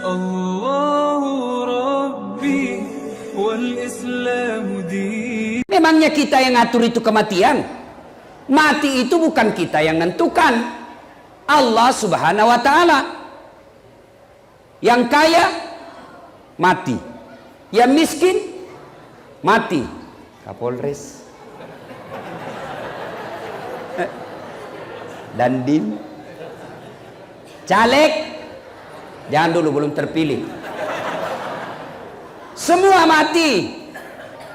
Allahu Rabbi wal Islamu din. Memangnya kita yang ngatur itu kematian? Mati itu bukan kita yang nentukan, Allah Subhanahu wa Ta'ala. Yang kaya mati, yang miskin mati. Kapolres, Dandim, caleg, jangan dulu, belum terpilih. Semua mati.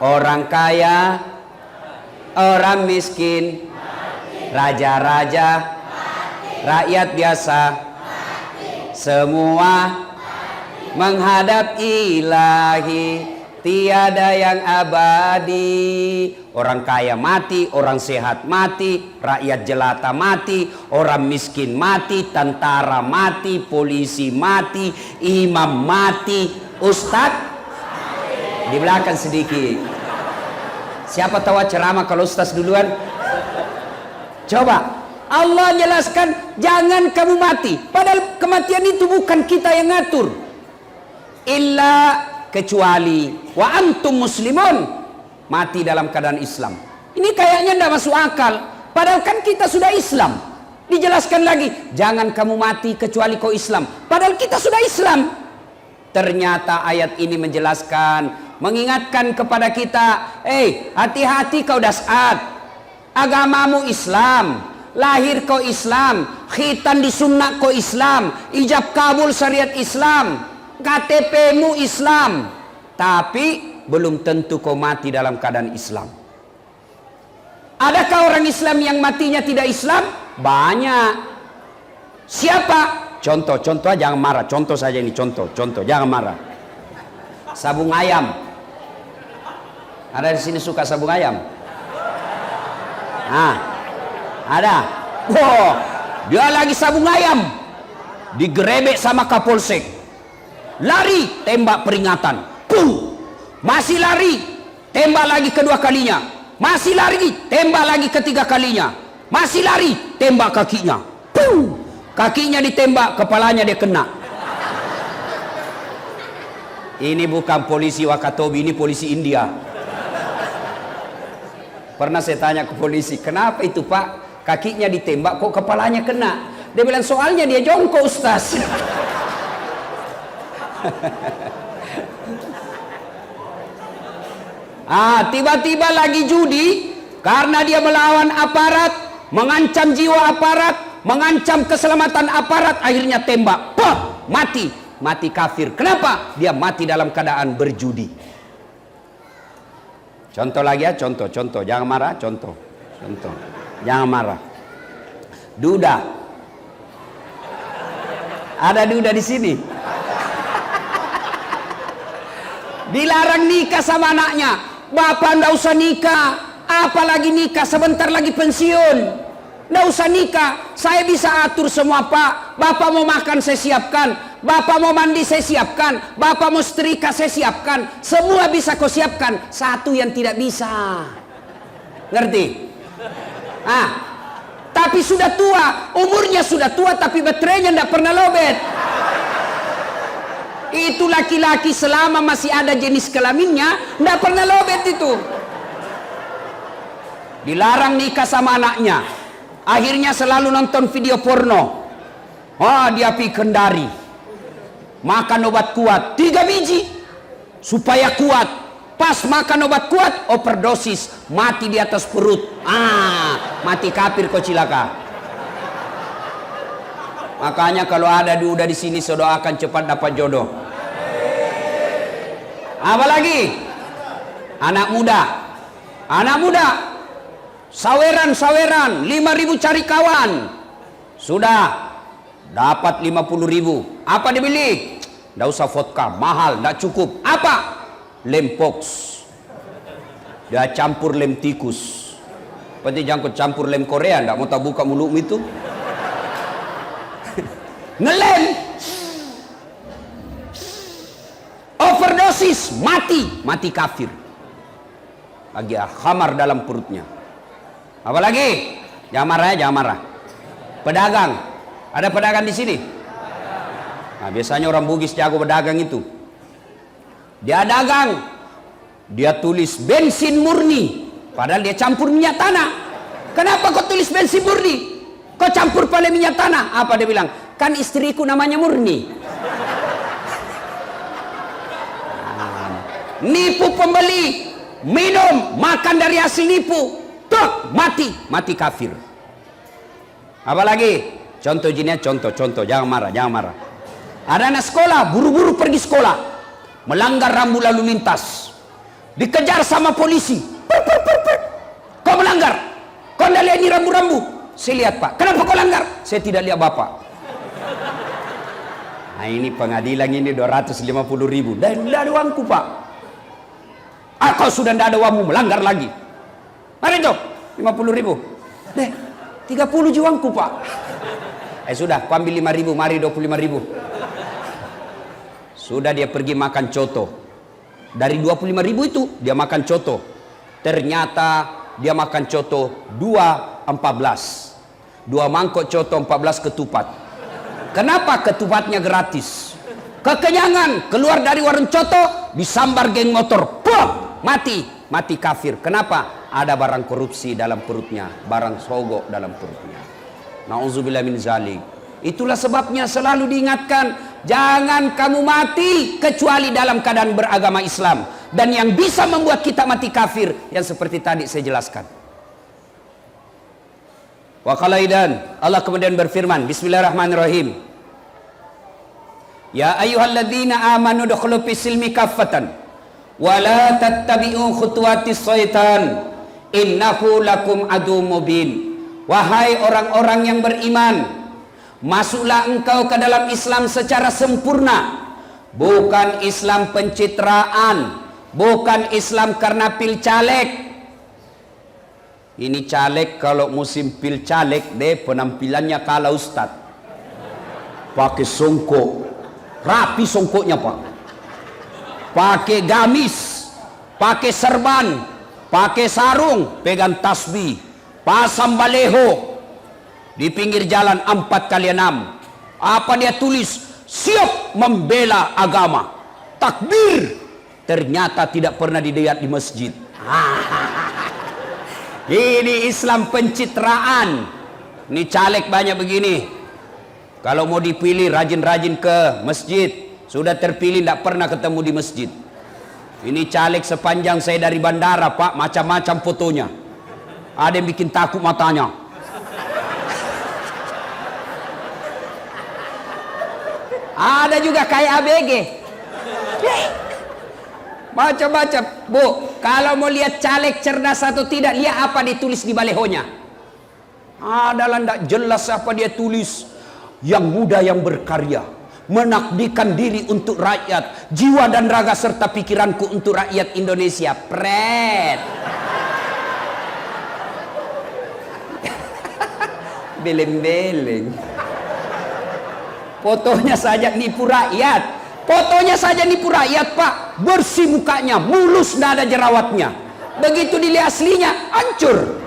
Orang kaya, orang miskin, raja-raja, rakyat biasa, semua menghadap ilahi, tiada yang abadi. Orang kaya mati, orang sehat mati, rakyat jelata mati, orang miskin mati, tentara mati, polisi mati, imam mati, ustadz di belakang sedikit. Siapa tahu ceramah kalau ustaz duluan? Coba, Allah jelaskan jangan kamu mati, padahal kematian itu bukan kita yang ngatur. Illa, kecuali wa antum muslimun, mati dalam keadaan Islam. Ini kayaknya tidak masuk akal, padahal kan kita sudah Islam. Dijelaskan lagi, jangan kamu mati kecuali kau Islam, padahal kita sudah Islam. Ternyata ayat ini menjelaskan, mengingatkan kepada kita, hati-hati kau dasat, agamamu Islam, lahir kau Islam, khitan disunnak kau Islam, ijab kabul syariat Islam, KTP-mu Islam, tapi belum tentu kau mati dalam keadaan Islam. Adakah orang Islam yang matinya tidak Islam? Banyak. Siapa? Contoh aja, jangan marah. Contoh saja ini, contoh, jangan marah. Sabung ayam. Ada di sini suka sabung ayam? Nah, ada. Wow, dia lagi sabung ayam, digerebek sama Kapolsek. Lari, tembak peringatan. Puh, masih lari, tembak lagi kedua kalinya. Masih lari, tembak lagi ketiga kalinya. Masih lari, tembak kakinya. Puh, kakinya ditembak, kepalanya dia kena. Ini bukan polisi Wakatobi, ini polisi India. Pernah saya tanya ke polisi, kenapa itu pak? Kakinya ditembak kok kepalanya kena? Dia bilang soalnya dia jongkok ustaz. Tiba-tiba lagi judi, karena dia melawan aparat, mengancam jiwa aparat, mengancam keselamatan aparat, akhirnya tembak, pah, mati kafir. Kenapa? Dia mati dalam keadaan berjudi. Contoh lagi ya, contoh, jangan marah, contoh, jangan marah. Duda, ada duda di sini. Dilarang nikah sama anaknya, bapak ndak usah nikah, apalagi nikah, sebentar lagi pensiun. Nggak usah nikah, saya bisa atur semua pak. Bapak mau makan saya siapkan, bapak mau mandi saya siapkan, bapak mau setrika saya siapkan, semua bisa kau siapkan. Satu yang tidak bisa, ngerti? Tapi sudah tua, umurnya sudah tua, tapi baterainya tidak pernah lobet. Itu laki-laki selama masih ada jenis kelaminnya tidak pernah lobet itu. Dilarang nikah sama anaknya, akhirnya selalu nonton video porno. Dia pergi Kendari, makan obat kuat 3 biji supaya kuat. Pas makan obat kuat, overdosis, mati di atas perut. Mati kafir kau cilaka. Makanya kalau ada duda di sini, saya doakan cepat dapat jodoh. Apalagi anak muda, saweran 5.000 cari kawan, sudah dapat 50.000. Apa dibeli? Nggak usah vodka, mahal, nggak cukup. Apa? Lem pox. Dia campur lem tikus. Berarti jangan campur lem Korea, nggak mau tak buka mulutmu itu. Ngelem, overdosis, mati kafir. Lagi khamar dalam perutnya. Apalagi? Jangan marah ya, jangan marah. Pedagang, ada pedagang di sini? Nah, biasanya orang Bugis jago berdagang itu. Dia dagang, dia tulis bensin murni, padahal dia campur minyak tanah. Kenapa kau tulis bensin murni? Kau campur pada minyak tanah? Apa dia bilang? Kan istriku namanya Murni. Nipu pembeli, minum, makan dari hasil nipu, tok, mati kafir. Apalagi? Contoh gini, contoh, jangan marah. Ada anak sekolah, buru-buru pergi sekolah, melanggar rambu lalu lintas, dikejar sama polisi. Kau melanggar, kau tidak lihat ini rambu-rambu. Saya lihat pak. Kenapa kau langgar? Saya tidak lihat bapak. Nah ini pengadilan ini 250.000. Dan tidak ada uangku pak. Kau sudah tidak ada uangmu, melanggar lagi. Mari jom, 50.000. 30 juangku pak. Sudah, kau ambil 5.000, mari 25.000. Sudah dia pergi makan coto. Dari 25.000 itu dia makan coto. Ternyata dia makan coto 2 mangkok coto, 14 ketupat. Kenapa ketupatnya gratis? Kekenyangan, keluar dari warung coto, disambar geng motor, pom, mati kafir. Kenapa? Ada barang korupsi dalam perutnya, barang sogok dalam perutnya. Nauzubillah min zalik. Itulah sebabnya selalu diingatkan, jangan kamu mati kecuali dalam keadaan beragama Islam. Dan yang bisa membuat kita mati kafir, yang seperti tadi saya jelaskan. Wa qalaidan, Allah kemudian berfirman, Bismillahirrahmanirrahim. Ya ayyuhalladzina amanu dukhulu fis-silmi kaffatan wa la tattabi'u khutuwatis syaitan innahu lakum adu mubin. Wahai orang-orang yang beriman, masuklah engkau ke dalam Islam secara sempurna, bukan Islam pencitraan, bukan Islam karena pil caleg. Ini caleg kalau musim pil caleg deh penampilannya kalah ustad, pakai songkok, rapi songkoknya pak, pakai gamis, pakai serban, pakai sarung, pegang tasbih, pasang baleho di pinggir jalan 4x6. Apa dia tulis? Siap membela agama, takbir. Ternyata tidak pernah dilihat di masjid. Ini Islam pencitraan. Ini caleg banyak begini. Kalau mau dipilih rajin-rajin ke masjid, sudah terpilih tidak pernah ketemu di masjid. Ini caleg sepanjang saya dari bandara pak, macam-macam fotonya. Ada yang bikin takut matanya. Ada juga kayak ABG. Macam-macam. Bu, kalau mau lihat caleg cerdas atau tidak, lihat apa ditulis di balehonya. Adalah tidak jelas apa dia tulis. Yang muda yang berkarya, mengabdikan diri untuk rakyat, jiwa dan raga serta pikiranku untuk rakyat Indonesia. Pret. Beleng-beleng. Fotonya saja nipu rakyat. Fotonya saja nipu rakyat pak. Bersih mukanya, mulus, tidak ada jerawatnya. Begitu dilihat aslinya, hancur.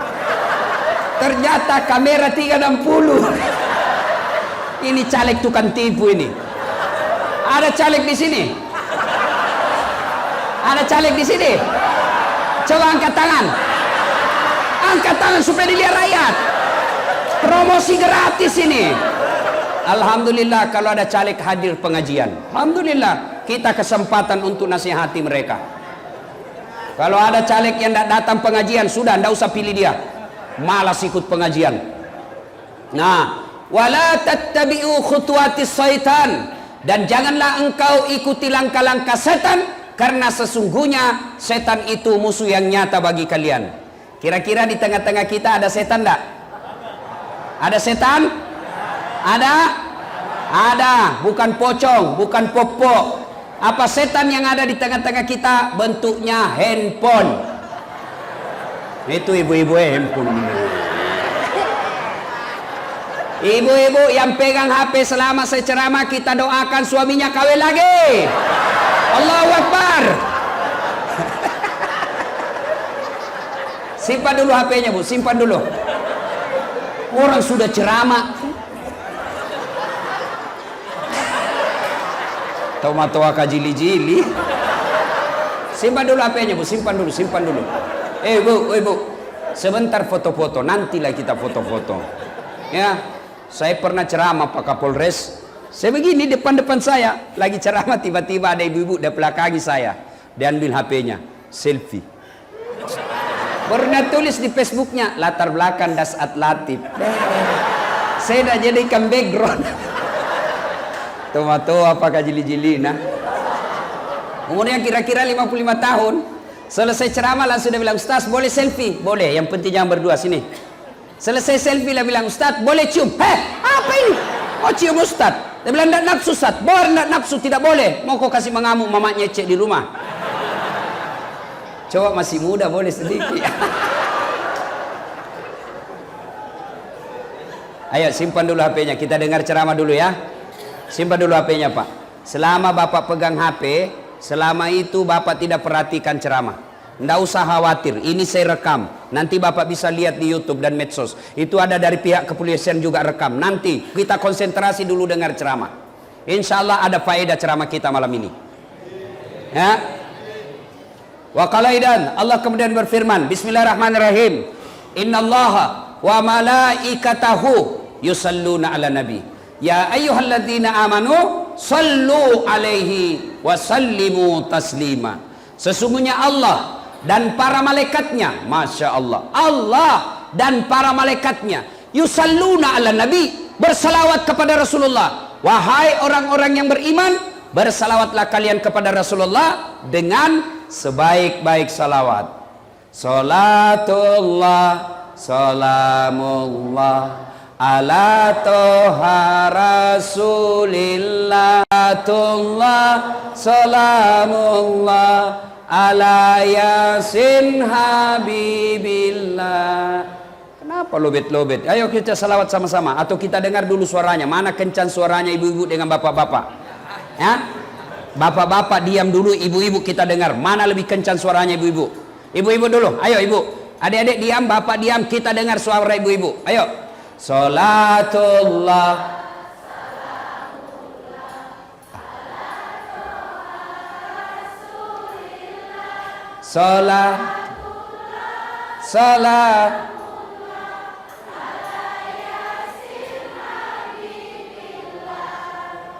Ternyata kamera 360. Ini caleg tukang tipu ini. Ada caleg di sini? Ada caleg di sini? Coba angkat tangan. Angkat tangan supaya dilihat rakyat. Promosi gratis ini. Alhamdulillah kalau ada caleg hadir pengajian. Alhamdulillah kita kesempatan untuk nasihati mereka. Kalau ada caleg yang tidak datang pengajian, sudah tidak usah pilih dia. Malas ikut pengajian. Nah, wala tattabi'u khutuwatis syaitan, dan janganlah engkau ikuti langkah-langkah setan, karena sesungguhnya setan itu musuh yang nyata bagi kalian. Kira-kira di tengah-tengah kita ada setan enggak? Ada setan? Ada, bukan pocong, bukan popok. Apa setan yang ada di tengah-tengah kita? Bentuknya handphone. Itu ibu-ibu handphone. Ibu-ibu yang pegang HP selama saya ceramah, kita doakan suaminya kawin lagi. Allahu Akbar. Simpan dulu HP-nya bu, simpan dulu. Orang sudah ceramah. Toa kajili-jili. Simpan dulu HP-nya, Bu. Simpan dulu. Bu. Sebentar foto-foto. Nantilah kita foto-foto. Ya. Saya pernah ceramah Pak Kapolres. Saya begini depan saya. Lagi ceramah, tiba-tiba ada ibu-ibu di belakangi saya. Dia ambil HP-nya. Selfie. Pernah tulis di Facebooknya. Latar belakang Dasat Latif. Saya dah jadikan background. Toa apakah jili-jili nah. Umurnya kira-kira 55 tahun. Selesai ceramah langsung dia bilang, Ustaz boleh selfie? Boleh, yang penting jangan berdua, sini. Selesai selfie dia bilang, Ustaz boleh cium? Apa ini? Oh cium Ustaz. Dia bilang, tidak nafsu Ustaz. Boleh, tidak nafsu, tidak boleh. Mau kau kasih mengamuk mamanya cek di rumah. Coba masih muda boleh sedikit. Ayo simpan dulu HP-nya, kita dengar ceramah dulu ya. Simpan dulu HP-nya Pak. Selama Bapak pegang HP, selama itu Bapak tidak perhatikan ceramah. Tidak usah khawatir, ini saya rekam. Nanti Bapak bisa lihat di YouTube dan medsos. Itu ada dari pihak kepolisian juga rekam. Nanti kita konsentrasi dulu dengar ceramah. Insya Allah ada faedah ceramah kita malam ini. Ya. Wa qalaidan, Allah kemudian berfirman, Bismillahirrahmanirrahim. Innallaha wa malaikatahu yusalluna ala nabi. Ya ayyuhalladzina amanu sallu alaihi wa sallimu taslima. Sesungguhnya Allah dan para malaikatnya, Masya Allah, Allah dan para malaikatnya yusalluna ala nabi, bersalawat kepada Rasulullah. Wahai orang-orang yang beriman, bersalawatlah kalian kepada Rasulullah dengan sebaik-baik salawat. Salatullah salamullah ala toha rasulillah. Salamullah ala yasin habibillah. Kenapa lobet-lobet? Ayo kita salawat sama-sama. Atau kita dengar dulu suaranya. Mana kencang suaranya ibu-ibu dengan bapak-bapak? Ya? Bapak-bapak diam dulu, ibu-ibu kita dengar. Mana lebih kencang suaranya ibu-ibu? Ibu-ibu dulu. Ayo ibu. Adik-adik diam, bapak diam. Kita dengar suara ibu-ibu. Ayo. Salatullah salat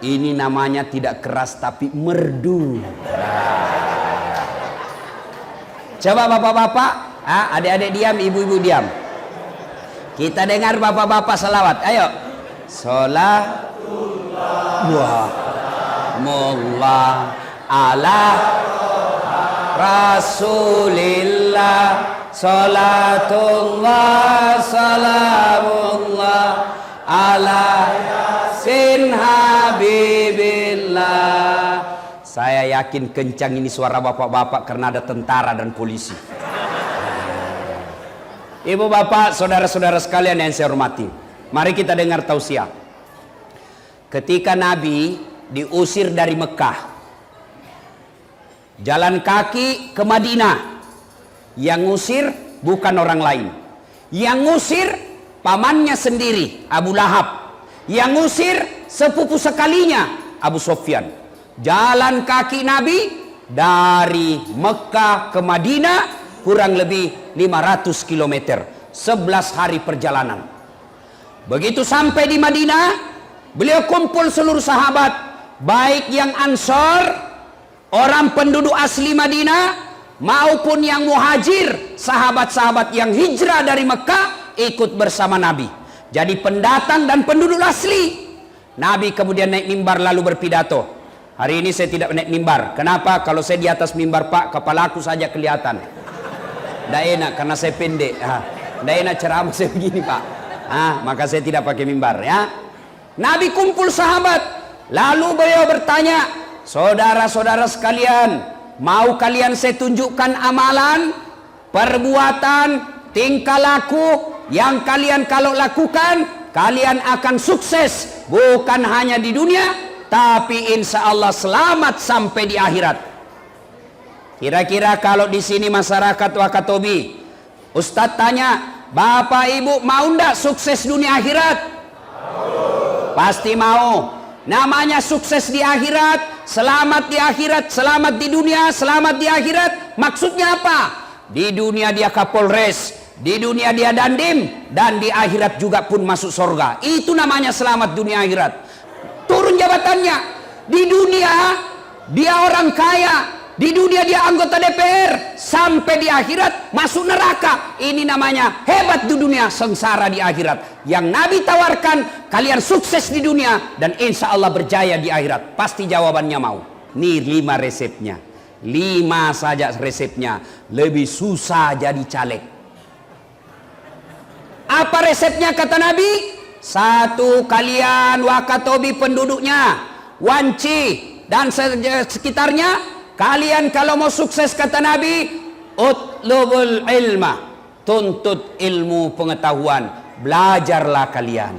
ini namanya tidak keras tapi merdu. Coba bapak-bapak, adik-adik diam, ibu-ibu diam. Kita dengar bapak-bapak salawat. Ayo. Salatullah ala Rasulillah. Salatullah salamullah ala yasin habibillah. Saya yakin kencang ini suara bapak-bapak karena ada tentara dan polisi. Ibu bapak, saudara-saudara sekalian yang saya hormati, mari kita dengar tausiah. Ketika Nabi diusir dari Mekah, jalan kaki ke Madinah, yang ngusir bukan orang lain, yang ngusir pamannya sendiri, Abu Lahab, yang ngusir sepupu sekalinya, Abu Sufyan. Jalan kaki Nabi dari Mekah ke Madinah kurang lebih 500 km, 11 hari perjalanan. Begitu sampai di Madinah, beliau kumpul seluruh sahabat, baik yang Ansor, orang penduduk asli Madinah, maupun yang muhajir, sahabat-sahabat yang hijrah dari Mekah ikut bersama Nabi. Jadi pendatang dan penduduk asli. Nabi kemudian naik mimbar lalu berpidato. Hari ini saya tidak naik mimbar. Kenapa? Kalau saya di atas mimbar Pak, kepalaku saja kelihatan. Tidak enak karena saya pendek. Tidak enak ceramah saya begini Pak. Maka saya tidak pakai mimbar ya. Nabi kumpul sahabat, lalu beliau bertanya, saudara-saudara sekalian, mau kalian saya tunjukkan amalan, perbuatan, tingkah laku yang kalian kalau lakukan kalian akan sukses, bukan hanya di dunia, tapi insya Allah selamat sampai di akhirat. Kira-kira kalau di sini masyarakat Wakatobi, Ustadz tanya, Bapak Ibu mau ndak sukses dunia akhirat? Pasti mau. Namanya sukses di akhirat, selamat di akhirat, selamat di dunia, selamat di akhirat. Maksudnya apa? Di dunia dia Kapolres, di dunia dia Dandim, dan di akhirat juga pun masuk surga. Itu namanya selamat dunia akhirat. Turun jabatannya. Di dunia dia orang kaya, di dunia dia anggota DPR, sampai di akhirat masuk neraka. Ini namanya hebat di dunia, sengsara di akhirat. Yang Nabi tawarkan, kalian sukses di dunia dan insya Allah berjaya di akhirat. Pasti jawabannya mau. Nih 5 resepnya. 5 saja resepnya. Lebih susah jadi caleg. Apa resepnya kata Nabi? 1, kalian Wakatobi penduduknya, Wanci dan sekitarnya, kalian kalau mau sukses kata Nabi, utlubul ilma, tuntut ilmu pengetahuan, belajarlah kalian.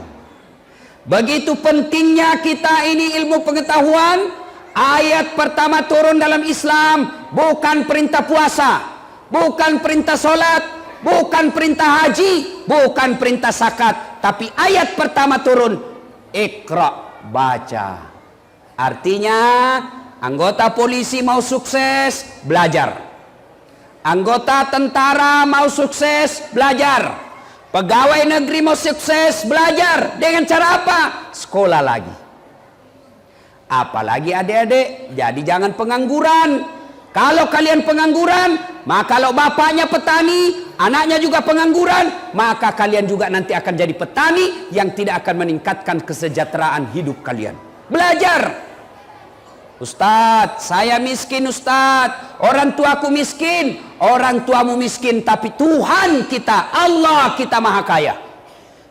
Begitu pentingnya kita ini ilmu pengetahuan. Ayat pertama turun dalam Islam bukan perintah puasa, bukan perintah solat, bukan perintah haji, bukan perintah zakat, tapi ayat pertama turun Iqra, baca. Artinya anggota polisi mau sukses, belajar. Anggota tentara mau sukses, belajar. Pegawai negeri mau sukses, belajar. Dengan cara apa? Sekolah lagi. Apalagi adik-adik, jadi jangan pengangguran. Kalau kalian pengangguran, maka kalau bapaknya petani, anaknya juga pengangguran, maka kalian juga nanti akan jadi petani yang tidak akan meningkatkan kesejahteraan hidup kalian. Belajar. Ustadz, saya miskin Ustadz, orang tuaku miskin, orang tuamu miskin, tapi Tuhan kita, Allah kita maha kaya.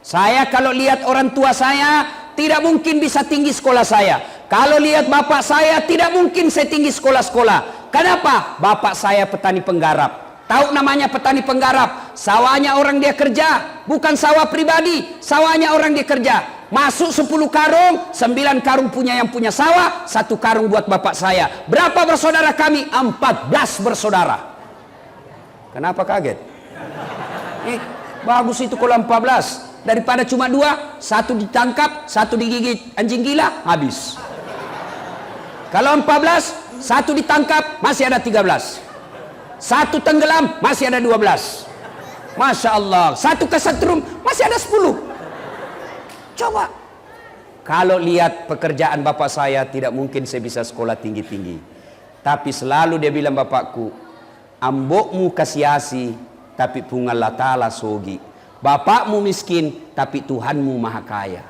Saya kalau lihat orang tua saya, tidak mungkin bisa tinggi sekolah saya. Kalau lihat bapak saya, tidak mungkin saya tinggi sekolah-sekolah. Kenapa? Bapak saya petani penggarap. Tahu namanya petani penggarap? Sawahnya orang dia kerja, bukan sawah pribadi, sawahnya orang dia kerja. Masuk 10 karung, 9 karung punya yang punya sawah, 1 karung buat bapak saya. Berapa bersaudara kami? 14 bersaudara. Kenapa kaget? Bagus itu kalau 14. Daripada cuma 2, 1 ditangkap, 1 digigit anjing gila, habis. Kalau 14, 1 ditangkap, masih ada 13. 1 tenggelam, masih ada 12. Masya Allah. 1 kesetrum, masih ada 10. Coba. Kalau lihat pekerjaan bapak saya, tidak mungkin saya bisa sekolah tinggi-tinggi. Tapi selalu dia bilang bapakku, ambokmu kasiasi, tapi pungallah ta'ala sogi. Bapakmu miskin, tapi Tuhanmu maha kaya.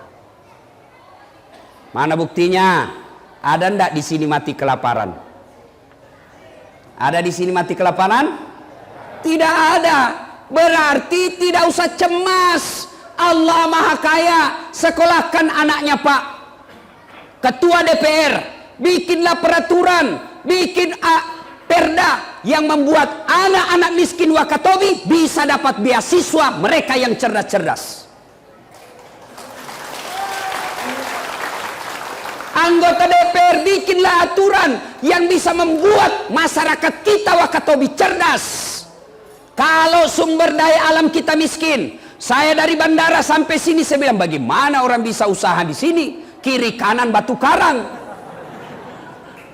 Mana buktinya? Ada ndak di sini mati kelaparan? Ada di sini mati kelaparan? Tidak ada. Berarti tidak usah cemas. Allah maha kaya. Sekolahkan anaknya Pak Ketua DPR, bikinlah peraturan, bikin perda yang membuat anak-anak miskin Wakatobi bisa dapat beasiswa, mereka yang cerdas-cerdas. Anggota DPR bikinlah aturan yang bisa membuat masyarakat kita Wakatobi cerdas. Kalau sumber daya alam kita miskin, saya dari bandara sampai sini saya bilang bagaimana orang bisa usaha di sini? Kiri kanan batu karang.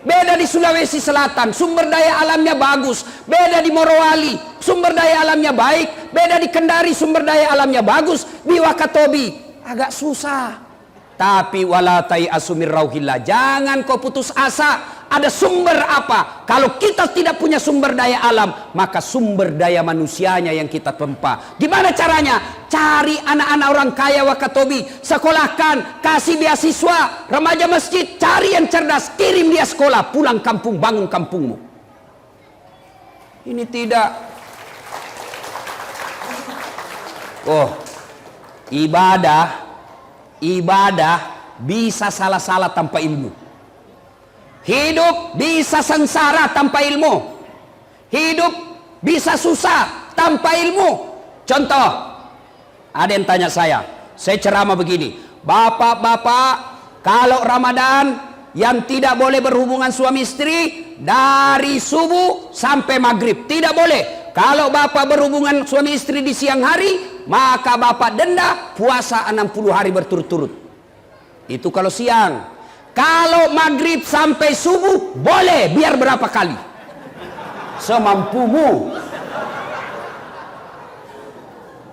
Beda di Sulawesi Selatan, sumber daya alamnya bagus. Beda di Morowali, sumber daya alamnya baik. Beda di Kendari, sumber daya alamnya bagus. Di Wakatobi agak susah. Tapi wala tai'asu mir rauhillah, jangan kau putus asa. Ada sumber apa? Kalau kita tidak punya sumber daya alam, maka sumber daya manusianya yang kita tempa. Gimana caranya? Cari anak-anak orang kaya Wakatobi, sekolahkan, kasih beasiswa, remaja masjid, cari yang cerdas, kirim dia sekolah, pulang kampung, bangun kampungmu. Ini tidak. Oh, ibadah bisa salah-salah tanpa ilmu. Hidup bisa sengsara tanpa ilmu. Hidup bisa susah tanpa ilmu. Contoh, ada yang tanya saya ceramah begini, bapak-bapak kalau Ramadan yang tidak boleh berhubungan suami istri dari subuh sampai maghrib, tidak boleh. Kalau bapak berhubungan suami istri di siang hari, maka bapak denda puasa 60 hari berturut-turut. Itu kalau siang. Kalau maghrib sampai subuh boleh, biar berapa kali semampumu.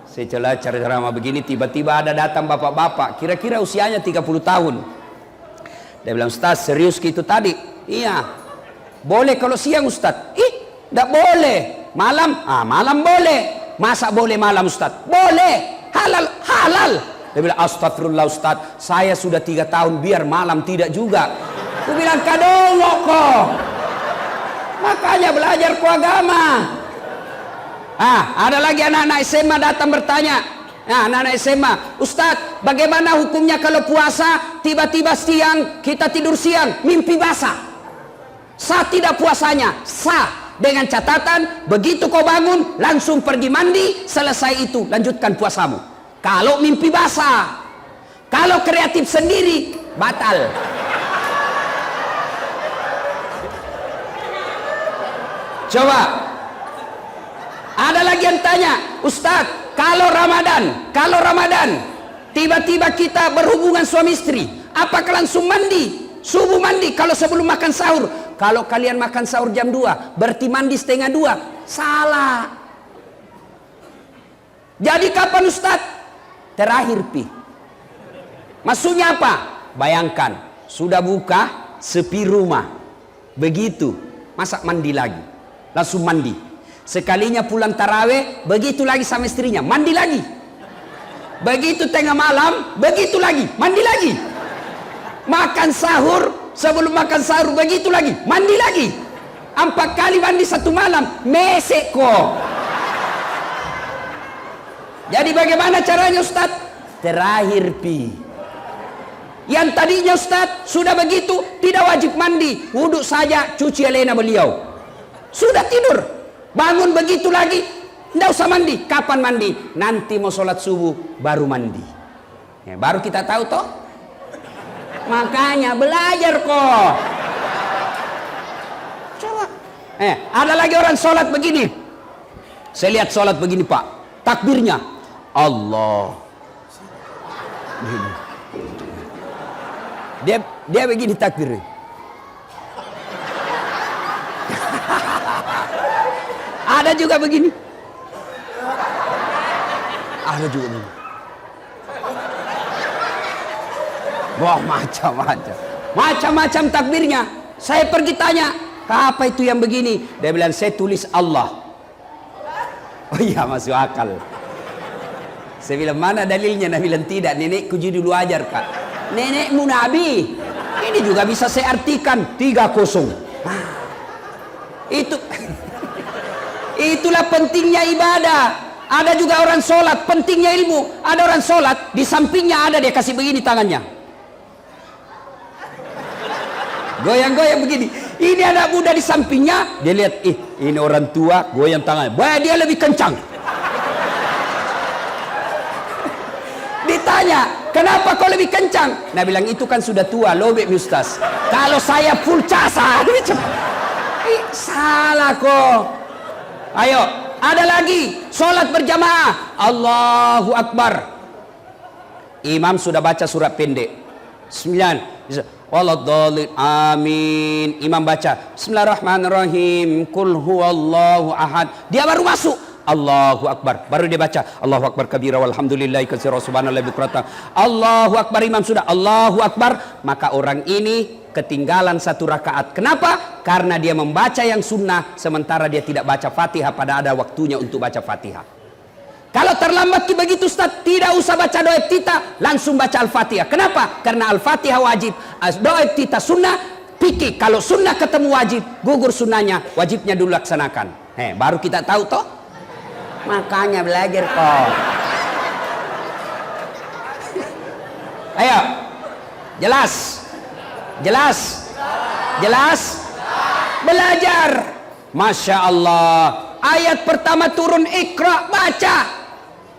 Saya cara ceramah begini, tiba-tiba ada datang bapak-bapak, kira-kira usianya 30 tahun. Dia bilang, Ustaz serius gitu tadi? Iya. Boleh kalau siang Ustaz? Tidak boleh. Malam? Malam boleh. Masa boleh malam Ustaz? Boleh. Halal, halal. Dia bilang, astagfirullah Ustaz, saya sudah 3 tahun, biar malam tidak juga. Aku bilang, kadongok kok. Makanya belajar ku agama. Ada lagi anak-anak SMA datang bertanya. Anak-anak SMA, Ustaz, bagaimana hukumnya kalau puasa tiba-tiba siang kita tidur siang, mimpi basah? Sah tidak puasanya? Sah, dengan catatan begitu kau bangun langsung pergi mandi, selesai itu lanjutkan puasamu. Kalau mimpi basah, kalau kreatif sendiri batal. Coba. Ada lagi yang tanya, Ustaz, kalau Ramadan, tiba-tiba kita berhubungan suami istri, apakah langsung mandi? Subuh mandi kalau sebelum makan sahur. Kalau kalian makan sahur jam 2, berarti mandi setengah 2. Salah. Jadi kapan Ustaz? Terakhir pi. Maksudnya apa? Bayangkan, sudah buka sepi rumah. Begitu, masa mandi lagi? Langsung mandi. Sekalinya pulang taraweh, begitu lagi sama istrinya, mandi lagi. Begitu tengah malam, begitu lagi, mandi lagi. Makan sahur, sebelum makan sahur, begitu lagi, mandi lagi. 4 kali mandi satu malam, mesek kok. Jadi bagaimana caranya Ustaz? Terakhir pi. Yang tadinya Ustaz sudah begitu, tidak wajib mandi, wudhu saja, cuci alena beliau. Sudah tidur. Bangun begitu lagi, tidak usah mandi. Kapan mandi? Nanti mau sholat subuh baru mandi. Ya, baru kita tahu toh. Makanya belajar kok. Coba. Ada lagi orang sholat begini. Saya lihat sholat begini Pak. Takbirnya Allah. Dia begini takbirnya. Ada juga begini. Ada juga begini. Wah, macam-macam takbirnya. Saya pergi tanya, apa itu yang begini? Dia bilang, saya tulis Allah. Oh iya, masuk akal. Saya bilang, mana dalilnya? Dia bilang, tidak, nenekku dulu ajar Kak. Nenekmu Nabi. Ini juga bisa saya artikan 3-0. Itulah pentingnya ibadah. Ada juga orang sholat, pentingnya ilmu. Ada orang sholat, di sampingnya ada dia kasih begini tangannya. Goyang-goyang begini. Ini anak muda di sampingnya, dia lihat, ini orang tua goyang tangannya. Wah, dia lebih kencang. Ditanya, kenapa kau lebih kencang? Nah bilang, itu kan sudah tua, lobek Ustaz. Kalau saya full casa, salah kok. Ayo, ada lagi sholat berjamaah. Allahu Akbar. Imam sudah baca surat pendek. 9. Waladhdallin. Amin. Imam baca Bismillahirrahmanirrahim. Qul huwallahu ahad. Dia baru masuk. Allahu Akbar. Baru dia baca Allahu Akbar kabira walhamdulillahi katsira subhanallahi bukratan. Allahu Akbar. Imam sudah Allahu Akbar. Maka orang ini ketinggalan 1 rakaat. Kenapa? Karena dia membaca yang sunnah, sementara dia tidak baca Fatihah pada ada waktunya untuk baca Fatihah. Kalau terlambat begitu Ustaz, tidak usah baca doa iftitah, langsung baca Al-Fatihah. Kenapa? Karena Al-Fatihah wajib, doa iftitah sunnah. Pikir kalau sunnah ketemu wajib, gugur sunnahnya, wajibnya dulu laksanakan. Baru kita tahu toh. Makanya belajar kok. Ayo, jelas. Belajar. Masya Allah. Ayat pertama turun, Iqra,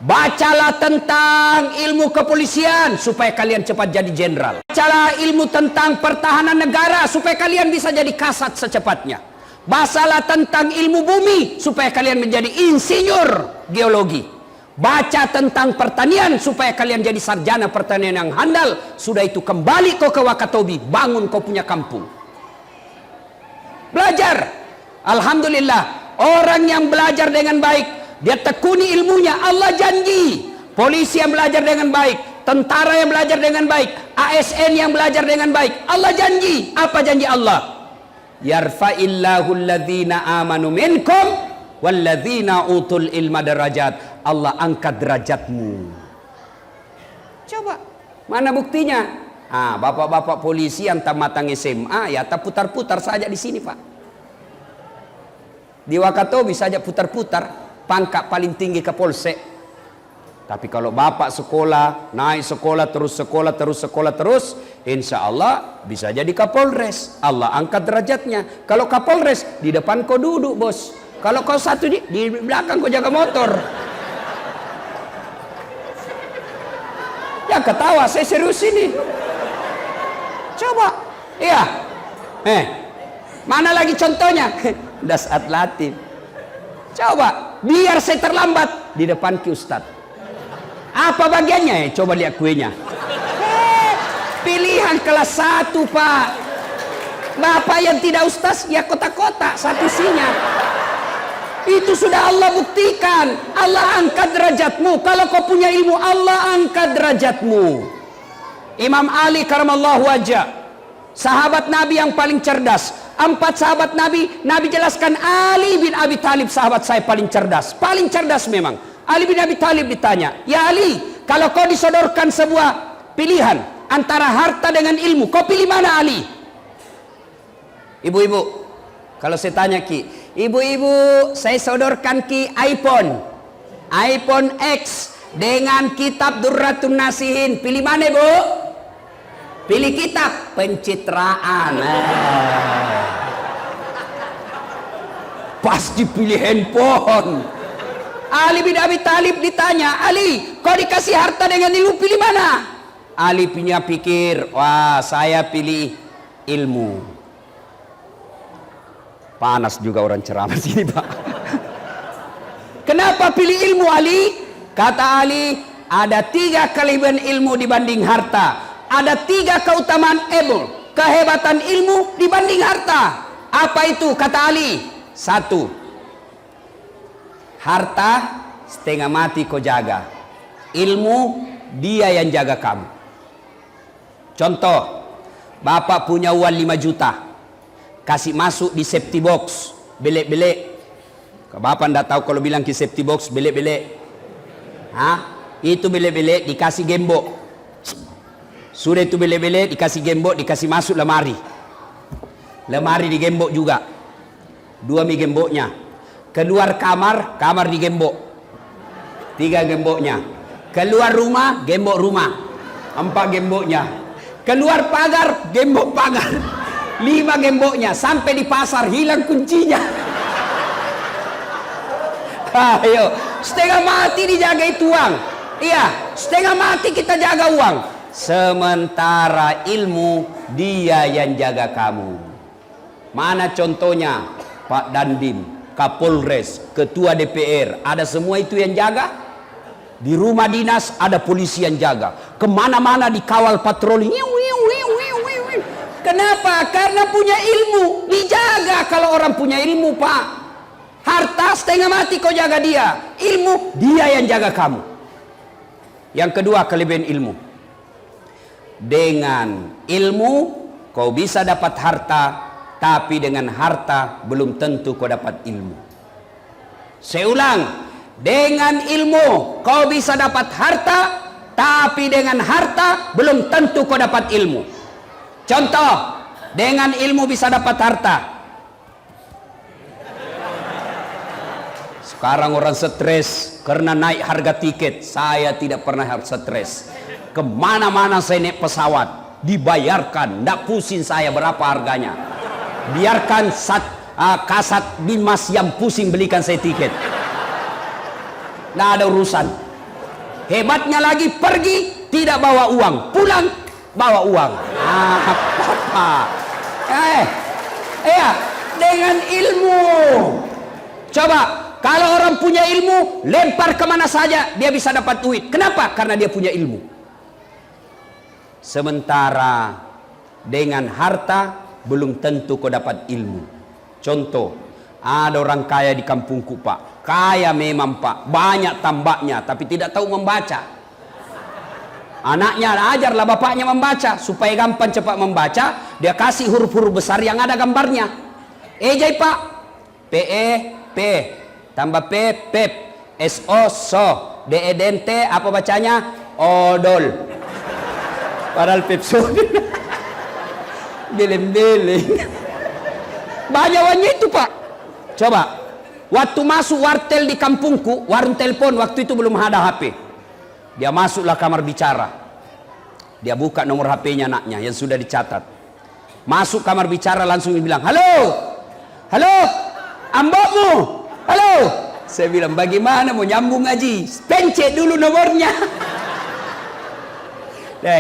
bacalah tentang ilmu kepolisian supaya kalian cepat jadi jenderal. Bacalah ilmu tentang pertahanan negara supaya kalian bisa jadi kasat secepatnya. Bacalah tentang ilmu bumi supaya kalian menjadi insinyur geologi. Baca tentang pertanian supaya kalian jadi sarjana pertanian yang handal. Sudah itu kembali kau ke Wakatobi, bangun kau punya kampung. Belajar. Alhamdulillah, orang yang belajar dengan baik, dia tekuni ilmunya, Allah janji. Polisi yang belajar dengan baik, tentara yang belajar dengan baik, ASN yang belajar dengan baik, Allah janji. Apa janji Allah? Yarfa'illahu alladhina amanu minkum walladzina utul ilma darajat. Allah angkat derajatmu. Coba, mana buktinya? Bapak-bapak polisi yang tamatang SMA, ya tak putar-putar saja di sini, Pak. Di Wakatobi saja putar-putar, pangkat paling tinggi ke Polsek. Tapi kalau bapak sekolah, naik sekolah terus, insya Allah bisa jadi Kapolres. Allah angkat derajatnya. Kalau Kapolres, di depan kau duduk, bos. Kalau kau satu di belakang kau jaga motor. Ya ketawa, saya serius ini. Coba, iya. Mana lagi contohnya? Dasat Latin. Coba, biar saya terlambat di depan ki Ustadz. Apa bagiannya? Coba lihat kuenya. Pilihan kelas 1, Pak. Bapak yang tidak ustaz, ya kotak-kotak satu isinya. Itu sudah Allah buktikan. Allah angkat derajatmu. Kalau kau punya ilmu, Allah angkat derajatmu. Imam Ali karamallahu wajah, sahabat Nabi yang paling cerdas. 4 sahabat Nabi, Nabi jelaskan Ali bin Abi Thalib sahabat saya paling cerdas. Paling cerdas memang. Ali bin Abi Thalib ditanya, ya Ali, kalau kau disodorkan sebuah pilihan antara harta dengan ilmu, kau pilih mana Ali? Ibu-ibu, kalau saya tanya ki, ibu-ibu, saya sodorkan ki iPhone X dengan kitab Durratun Nasihin, pilih mana, Bu? Pilih kitab pencitraan. Pasti pilih handphone. Ali bin Abi Thalib ditanya, Ali, kau dikasih harta dengan ilmu, pilih mana? Ali punya pikir, wah, saya pilih ilmu. Panas juga orang ceramah sini, Pak. Kenapa pilih ilmu, Ali? Kata Ali, ada 3 kelebihan ilmu dibanding harta. Ada 3 keutamaan ilmu, kehebatan ilmu dibanding harta. Apa itu? Kata Ali. 1, harta setengah mati kau jaga, ilmu dia yang jaga kamu. Contoh, bapak punya uang 5 juta, kasih masuk di safety box, belek-belek. Bapak ndak tahu kalau bilang ke safety box belek-belek. Itu belek-belek dikasih gembok. Sudah itu belek-belek dikasih gembok, dikasih masuk lemari. Lemari digembok juga. 2 mi gemboknya. Keluar kamar digembok. 3 gemboknya. Keluar rumah, gembok rumah. 4 gemboknya. Keluar pagar, gembok pagar. 5 gemboknya. Sampai di pasar hilang kuncinya. Ayo, setengah mati dijaga itu uang. Iya, setengah mati kita jaga uang. Sementara ilmu dia yang jaga kamu. Mana contohnya? Pak Dandim, Kapolres, Ketua DPR, ada semua itu yang jaga. Di rumah dinas ada polisi yang jaga. Kemana-mana dikawal patroli. Kenapa? Karena punya ilmu, dijaga. Kalau orang punya ilmu, Pak, harta setengah mati kau jaga dia, ilmu dia yang jaga kamu. Yang kedua, kelebihan ilmu. Dengan ilmu kau bisa dapat harta, tapi dengan harta belum tentu kau dapat ilmu. Saya ulang, dengan ilmu kau bisa dapat harta, tapi dengan harta belum tentu kau dapat ilmu. Contoh, dengan ilmu bisa dapat harta. Sekarang orang stres karena naik harga tiket. Saya tidak pernah stres. Kemana-mana saya naik pesawat, dibayarkan, tidak pusing saya berapa harganya. Biarkan kasat bimas yang pusing belikan saya tiket. Tidak ada urusan. Hebatnya lagi, pergi tidak bawa uang, pulang bawa uang. Dengan ilmu. Coba Kalau orang punya ilmu, lempar kemana saja, dia bisa dapat duit. Kenapa? Karena dia punya ilmu. Sementara dengan harta, belum tentu kau dapat ilmu. Contoh, ada orang kaya di kampungku Pak. Kaya memang Pak, banyak tambaknya, tapi tidak tahu membaca. Anaknya ajarlah bapaknya membaca, supaya gampang cepat membaca. Dia kasih huruf-huruf besar yang ada gambarnya. Ejai Pak, PE, P, tambah P, pep, SO, so, DEDNT, apa bacanya? Odol. Padahal Pepsodent. Beleng-beleng. Banyawannya itu Pak. Coba, waktu masuk wartel di kampungku, warung telepon, waktu itu belum ada HP. Dia masuklah kamar bicara. Dia buka nomor HP-nya anaknya yang sudah dicatat. Masuk kamar bicara langsung bilang, halo, halo, ambokmu, halo. Saya bilang, bagaimana mau nyambung ngaji? Pencet dulu nomornya.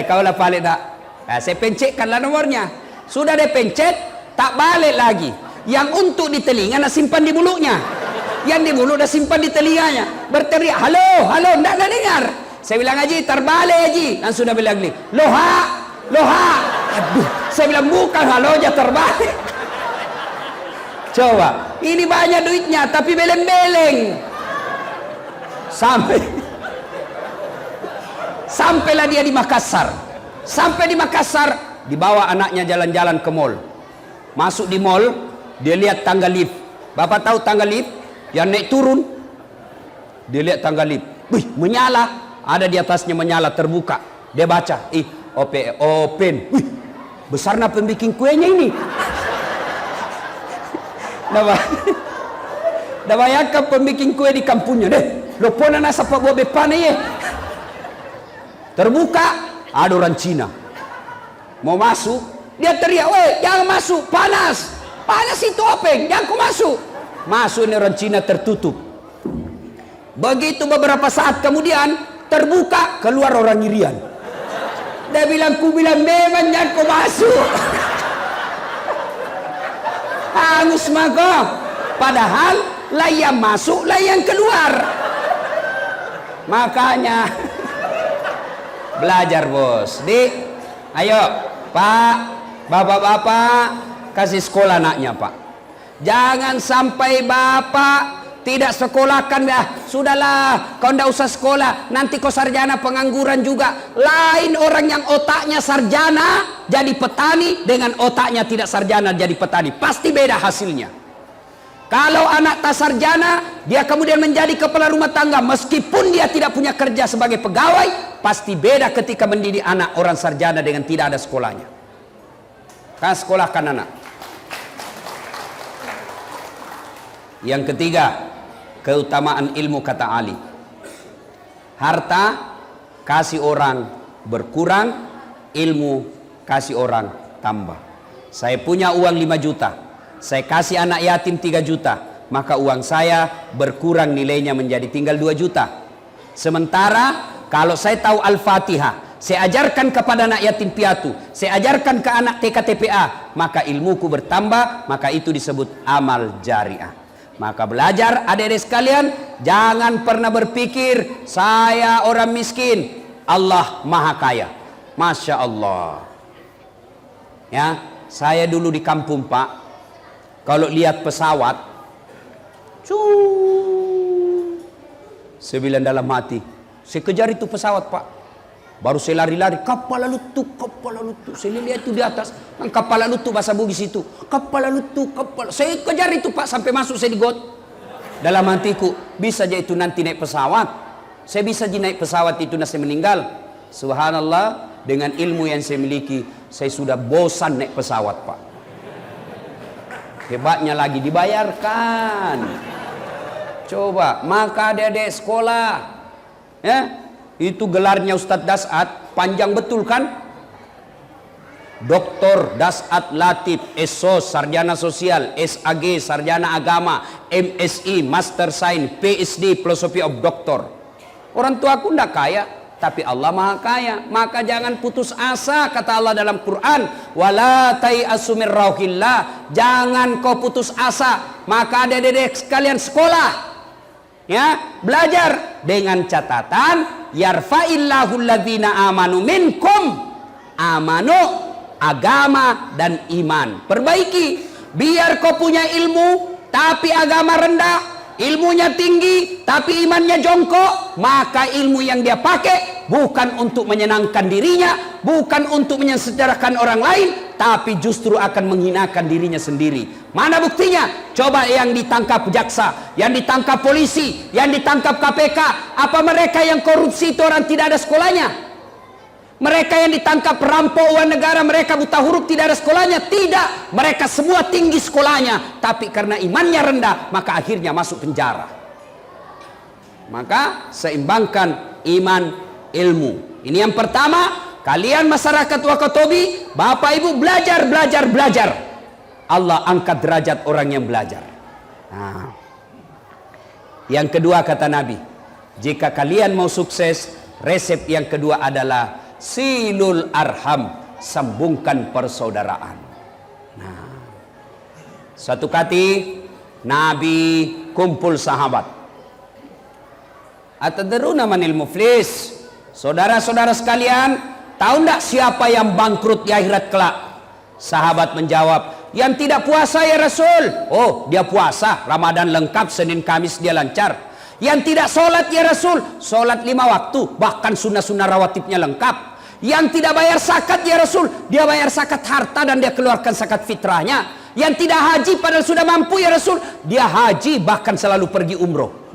Kau lah balik tak? Nah, saya pencetkanlah nomornya. Sudah dia pencet, tak balik lagi. Yang untuk di telinga nak simpan di mulutnya. Yang di mulut dah simpan di telinganya. Berteriak, halo, halo, tak ada dengar. Saya bilang, Haji, terbalik Haji. Langsung dah bilang ni, loha, loha. Aduh, saya bilang, bukan halo aja terbalik. Coba, ini banyak duitnya, tapi beleng-beleng. Sampailah dia di Makassar. Sampai di Makassar, dibawa anaknya jalan-jalan ke mall. Masuk di mall, dia lihat tangga lift. Bapak tahu tangga lift? Yang naik turun. Dia lihat tangga lift. Wih, menyala. Ada di atasnya menyala, terbuka. Dia baca, open. Wih, besarnya pembikin kuenya ini. Dah bayangkan pembikin kue di kampungnya deh. Lopona nasa pak buat bepane ye. Terbuka, ada orang Cina. Mau masuk, dia teriak, weh, jangan masuk, panas. Panas itu openg, jangan kau masuk. Masuk ini orang Cina tertutup. Begitu beberapa saat kemudian, terbuka, keluar orang Irian. Dia bilang, ku bilang, memang jangan kau masuk. Hangus maka. Padahal lah yang masuk, lah yang keluar. Makanya belajar bos. Ayo Pak, bapak-bapak kasih sekolah anaknya Pak. Jangan sampai bapak tidak sekolahkan ya. Sudahlah, kau ndak usah sekolah. Nanti kau sarjana pengangguran juga. Lain orang yang otaknya sarjana jadi petani dengan otaknya tidak sarjana jadi petani. Pasti beda hasilnya. Kalau anak tak sarjana, dia kemudian menjadi kepala rumah tangga. Meskipun dia tidak punya kerja sebagai pegawai, pasti beda ketika mendidik anak orang sarjana dengan tidak ada sekolahnya. Kan sekolahkan anak. Yang ketiga, keutamaan ilmu kata Ali. Harta kasih orang berkurang, ilmu kasih orang tambah. Saya punya uang 5 juta. Saya kasih anak yatim 3 juta, maka uang saya berkurang nilainya menjadi tinggal 2 juta. Sementara kalau saya tahu Al-Fatihah, saya ajarkan kepada anak yatim piatu, saya ajarkan ke anak TKTPA, maka ilmuku bertambah, maka itu disebut amal jariah. Maka belajar adik-adik sekalian, jangan pernah berpikir saya orang miskin, Allah maha kaya. Masya Allah. Ya, saya dulu di kampung Pak, kalau lihat pesawat, saya bilang dalam hati, saya kejar itu pesawat Pak. Baru saya lari-lari, kapal lalu tuh. Saya lihat itu di atas, kan kapal lalu tuh bahasa Bugis itu. Kapal lalu tuh, kapal. Saya kejar itu Pak sampai masuk saya di got. Dalam hatiku, bisa aja itu nanti naik pesawat. Saya bisa aja naik pesawat itu nanti saya meninggal. Subhanallah, dengan ilmu yang saya miliki, saya sudah bosan naik pesawat Pak. Hebatnya lagi dibayarkan. Coba, maka adik-adik sekolah, ya, itu gelarnya Ustadz Dasat panjang betul kan? Doktor Dasat Latif, SOS, Sarjana Sosial, SAG, Sarjana Agama, MSI, Master Sains, PhD, Philosophy of Doctor. Orang tua aku ndak kaya, tapi Allah maha kaya. Maka jangan putus asa, kata Allah dalam Quran, wala tai'asu min rauhillah. Jangan kau putus asa. Maka adik-adik sekalian sekolah. Ya, belajar dengan catatan yarfa'illahu alladzina amanu minkum. Amanu, agama dan iman. Perbaiki. Biar kau punya ilmu tapi agama rendah, ilmunya tinggi tapi imannya jongkok, maka ilmu yang dia pakai bukan untuk menyenangkan dirinya, bukan untuk mensejahterakan orang lain, tapi justru akan menghinakan dirinya sendiri. Mana buktinya? Coba yang ditangkap jaksa, yang ditangkap polisi, yang ditangkap KPK, apa mereka yang korupsi itu orang tidak ada sekolahnya? Mereka yang ditangkap perampok uang negara, mereka buta huruf tidak ada sekolahnya? Tidak, mereka semua tinggi sekolahnya, tapi karena imannya rendah maka akhirnya masuk penjara. Maka seimbangkan iman ilmu. Ini yang pertama. Kalian masyarakat Wakatobi, Bapak Ibu belajar. Allah angkat derajat orang yang belajar. Nah, yang kedua kata Nabi, jika kalian mau sukses, resep yang kedua adalah silul arham, sambungkan persaudaraan. Nah, suatu kali Nabi kumpul sahabat. Atadruna manil muflis? Saudara-saudara sekalian, tahu enggak siapa yang bangkrut di akhirat kelak? Sahabat menjawab, yang tidak puasa ya Rasul. Oh, dia puasa, Ramadan lengkap, Senin Kamis dia lancar. Yang tidak sholat ya Rasul, sholat 5 waktu, bahkan sunnah-sunnah rawatibnya lengkap. Yang tidak bayar zakat ya Rasul, dia bayar zakat harta dan dia keluarkan zakat fitrahnya. Yang tidak haji padahal sudah mampu ya Rasul, dia haji bahkan selalu pergi umroh.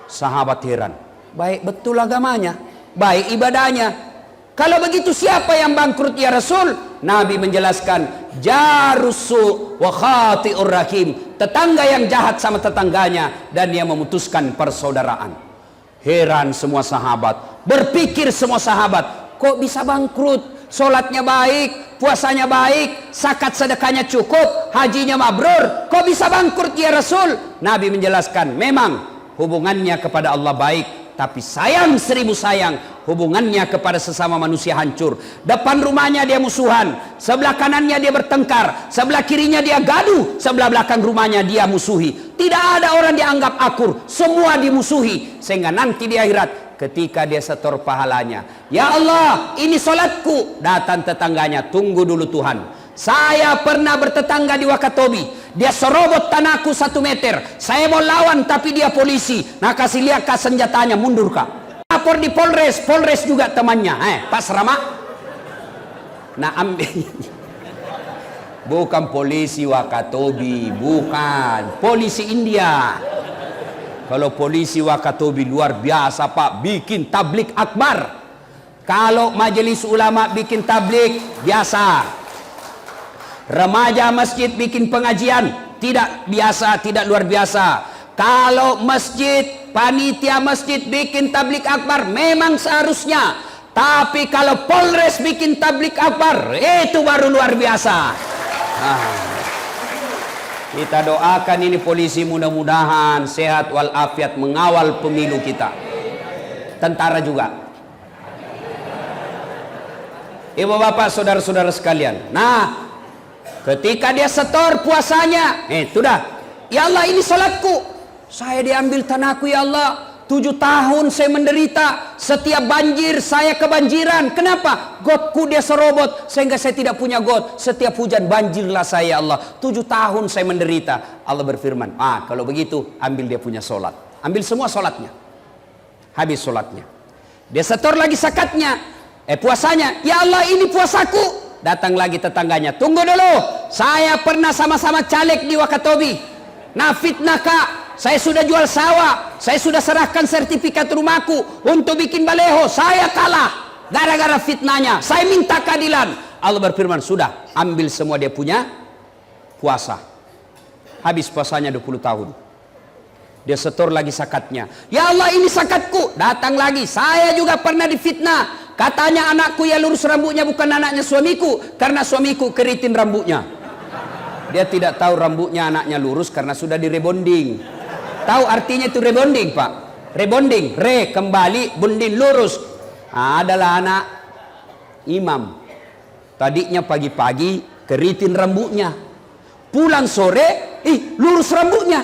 Sahabat heran, baik betul agamanya, baik ibadahnya. Kalau begitu siapa yang bangkrut ya Rasul? Nabi menjelaskan, jarusu wa khati'ur rahim, tetangga yang jahat sama tetangganya dan dia memutuskan persaudaraan. Heran semua sahabat, berpikir semua sahabat, kok bisa bangkrut? Sholatnya baik, puasanya baik, zakat sedekahnya cukup, hajinya mabrur, kok bisa bangkrut ya Rasul? Nabi menjelaskan, memang hubungannya kepada Allah baik, tapi sayang 1000 sayang, hubungannya kepada sesama manusia hancur. Depan rumahnya dia musuhan, sebelah kanannya dia bertengkar, sebelah kirinya dia gaduh, sebelah belakang rumahnya dia musuhi. Tidak ada orang dianggap akur, semua dimusuhi. Sehingga nanti di akhirat ketika dia setor pahalanya, ya Allah ini sholatku, datang tetangganya, tunggu dulu Tuhan, saya pernah bertetangga di Wakatobi, dia serobot tanahku 1 meter, saya mau lawan tapi dia polisi. Nah kasih lihat kah senjatanya, mundur kah? Lapor di Polres, Polres juga temannya, Pak Serama. Nah ambil. Bukan polisi Wakatobi, bukan polisi India. Kalau polisi Wakatobi luar biasa Pak, bikin tablik akbar. Kalau majelis ulama bikin tablik biasa. Remaja masjid bikin pengajian, tidak biasa, tidak luar biasa. Kalau masjid, panitia masjid bikin tablik akbar, memang seharusnya. Tapi kalau Polres bikin tablik akbar, itu baru luar biasa. Kita doakan ini polisi mudah-mudahan sehat walafiat mengawal pemilu kita. Tentara juga. Ibu bapak saudara-saudara sekalian. Nah, ketika dia setor puasanya, sudah. Ya Allah ini salatku. Saya diambil tanahku ya Allah. 7 tahun saya menderita. Setiap banjir saya kebanjiran. Kenapa? Gotku dia serobot sehingga saya tidak punya got. Setiap hujan banjirlah saya ya Allah. 7 tahun saya menderita. Allah berfirman, kalau begitu ambil dia punya solat. Ambil semua solatnya. Habis solatnya. Dia setor lagi zakatnya. Puasanya. Ya Allah ini puasaku. Datang lagi tetangganya. Tunggu dulu. Saya pernah sama-sama caleg di Wakatobi. Nah fitnah kak. Saya sudah jual sawah, saya sudah serahkan sertifikat rumahku untuk bikin baleho, saya kalah gara-gara fitnahnya, saya minta keadilan. Allah berfirman, sudah, ambil semua dia punya puasa. Habis puasanya 20 tahun. Dia setor lagi zakatnya. Ya Allah ini zakatku. Datang lagi, saya juga pernah difitnah. Katanya anakku yang lurus rambutnya bukan anaknya suamiku, karena suamiku keritin rambutnya. Dia tidak tahu rambutnya anaknya lurus karena sudah direbonding. Tahu artinya itu rebonding Pak? Rebonding, kembali, bonding lurus. Adalah anak imam. Tadinya pagi-pagi keritin rambutnya. Pulang sore, lurus rambutnya.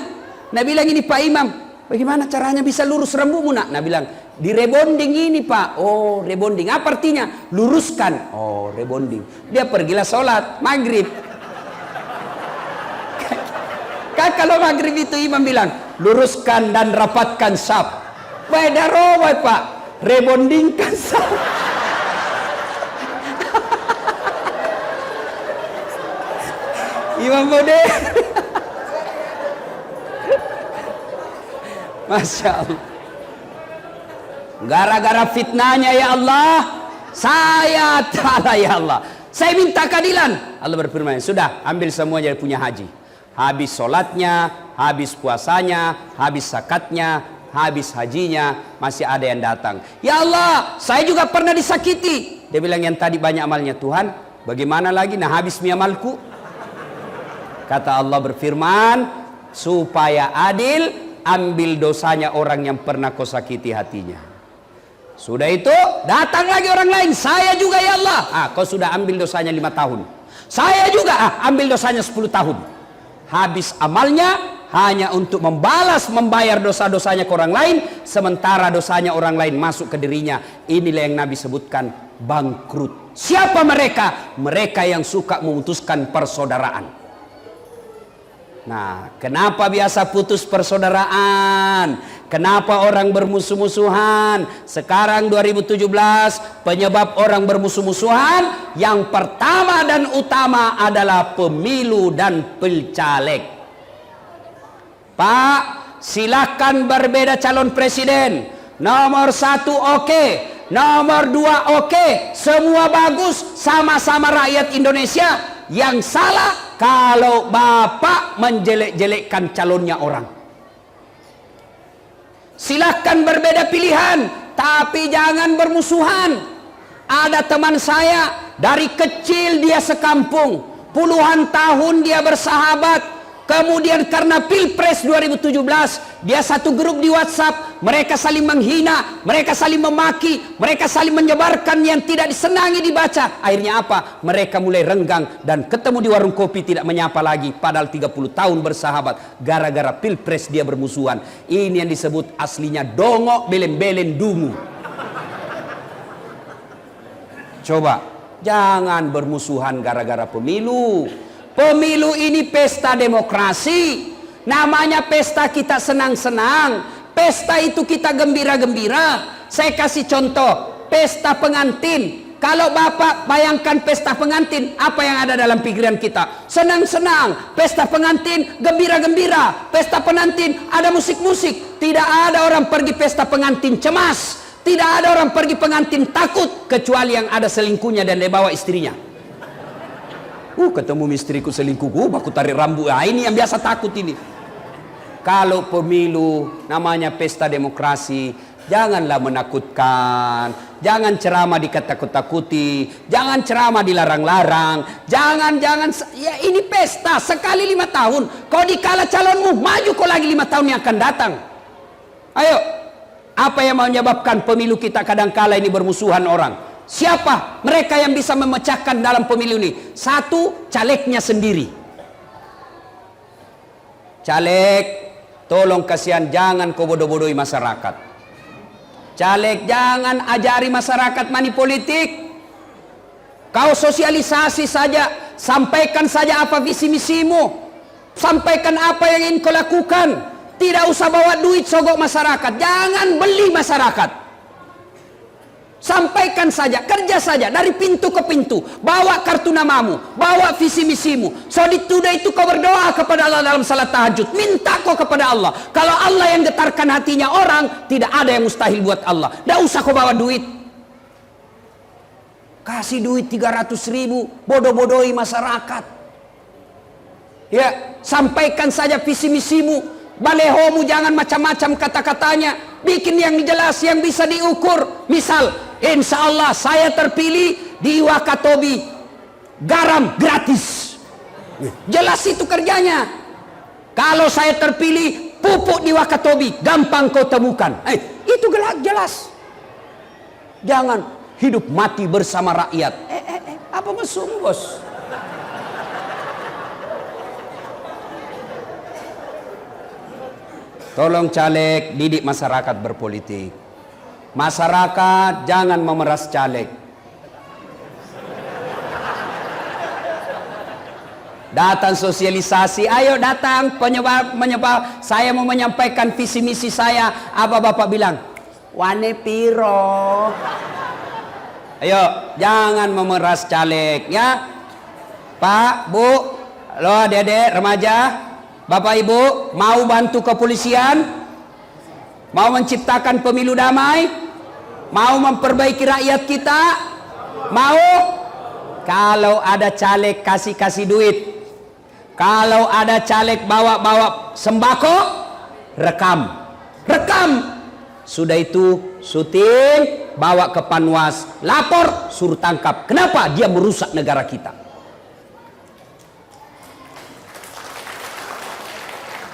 Nah bilang ini Pak Imam, bagaimana caranya bisa lurus rambutmu nak? Nah bilang, di rebonding ini pak. Oh rebonding, apa artinya? Luruskan. Oh rebonding. Dia pergilah sholat maghrib. Kan kalau maghrib itu imam bilang, luruskan dan rapatkan saf. Beda rawai pak, rebondingkan saf. Imam Bode. Masya Allah. Gara-gara fitnahnya ya Allah, saya ta'ala ya Allah, saya minta keadilan. Allah berfirman, sudah ambil semua jadi punya haji. Habis sholatnya, habis puasanya, habis zakatnya, habis hajinya, masih ada yang datang. Ya Allah, saya juga pernah disakiti. Dia bilang, yang tadi banyak amalnya Tuhan, bagaimana lagi? Nah habis mi amalku. Kata Allah berfirman, supaya adil, ambil dosanya orang yang pernah kau sakiti hatinya. Sudah itu, datang lagi orang lain. Saya juga ya Allah. Kau sudah ambil dosanya 5 tahun. Saya juga, ambil dosanya 10 tahun. Habis amalnya, hanya untuk membayar dosa-dosanya ke orang lain. Sementara dosanya orang lain masuk ke dirinya. Inilah yang Nabi sebutkan, bangkrut. Siapa mereka? Mereka yang suka memutuskan persaudaraan. Nah, kenapa biasa putus persaudaraan? Kenapa orang bermusuh-musuhan? Sekarang 2017, penyebab orang bermusuh-musuhan yang pertama dan utama adalah pemilu dan pilcaleg. Pak, silakan berbeda calon presiden. Nomor 1 oke, nomor 2 oke, semua bagus, sama-sama rakyat Indonesia. Yang salah kalau Bapak menjelek-jelekkan calonnya orang. Silahkan berbeda pilihan, tapi jangan bermusuhan. Ada teman saya, dari kecil dia sekampung, puluhan tahun dia bersahabat. Kemudian karena Pilpres 2017, dia satu grup di WhatsApp, mereka saling menghina, mereka saling memaki, mereka saling menyebarkan yang tidak disenangi dibaca. Akhirnya apa? Mereka mulai renggang dan ketemu di warung kopi tidak menyapa lagi, padahal 30 tahun bersahabat. Gara-gara Pilpres dia bermusuhan. Ini yang disebut aslinya dongok belen-belen dungu. Coba, jangan bermusuhan gara-gara pemilu. Pemilu ini pesta demokrasi. Namanya pesta kita senang-senang. Pesta itu kita gembira-gembira. Saya kasih contoh, pesta pengantin. Kalau Bapak bayangkan pesta pengantin, apa yang ada dalam pikiran kita? Senang-senang. Pesta pengantin, gembira-gembira. Pesta pengantin, ada musik-musik. Tidak ada orang pergi pesta pengantin cemas. Tidak ada orang pergi pengantin takut. Kecuali yang ada selingkuhnya dan dia bawa istrinya. Ketemu istriku selingkuh, aku tarik rambut. Ini yang biasa takut ini. Kalau pemilu namanya pesta demokrasi, janganlah menakutkan. Jangan ceramah dikatakut-takuti. Jangan ceramah dilarang-larang. Jangan. Ya ini pesta, sekali 5 tahun. Kau dikala calonmu, maju kau lagi 5 tahun yang akan datang. Ayo, apa yang menyebabkan pemilu kita kadang-kala ini bermusuhan orang? Siapa mereka yang bisa memecahkan dalam pemilu ini? 1, calegnya sendiri. Caleg, tolong kasihan, jangan kau bodoh-bodohi masyarakat. Caleg, jangan ajari masyarakat money politik. Kau sosialisasi saja, sampaikan saja apa visi misimu, sampaikan apa yang ingin kau lakukan. Tidak usah bawa duit sogok masyarakat, jangan beli masyarakat. Sampaikan saja, kerja saja dari pintu ke pintu. Bawa kartu namamu, bawa visi misimu. So sudah itu kau berdoa kepada Allah dalam salat tahajud. Minta kau kepada Allah. Kalau Allah yang getarkan hatinya orang, tidak ada yang mustahil buat Allah. Tidak usah kau bawa duit. Kasih duit 300.000, bodoh-bodohi masyarakat. Ya, sampaikan saja visi misimu. Balehomu jangan macam-macam kata-katanya. Bikin yang jelas, yang bisa diukur. Misal, insya Allah saya terpilih di Wakatobi, garam gratis. Jelas itu kerjanya. Kalau saya terpilih, pupuk di Wakatobi, gampang kau temukan. Itu jelas. Jangan hidup mati bersama rakyat. Apa mesum bos? Tolong caleg didik masyarakat berpolitik. Masyarakat jangan memeras caleg. Datang sosialisasi, ayo datang penyebab saya mau menyampaikan visi misi saya. Apa Bapak bilang? Wane piro. Ayo, jangan memeras caleg ya. Pak, Bu, lo Dede, remaja, Bapak Ibu, mau bantu kepolisian? Mau menciptakan pemilu damai? Mau memperbaiki rakyat kita? Mau? Kalau ada caleg kasih duit. Kalau ada caleg bawa sembako, rekam. Sudah itu syuting, bawa ke Panwas, lapor, suruh tangkap. Kenapa? Dia merusak negara kita.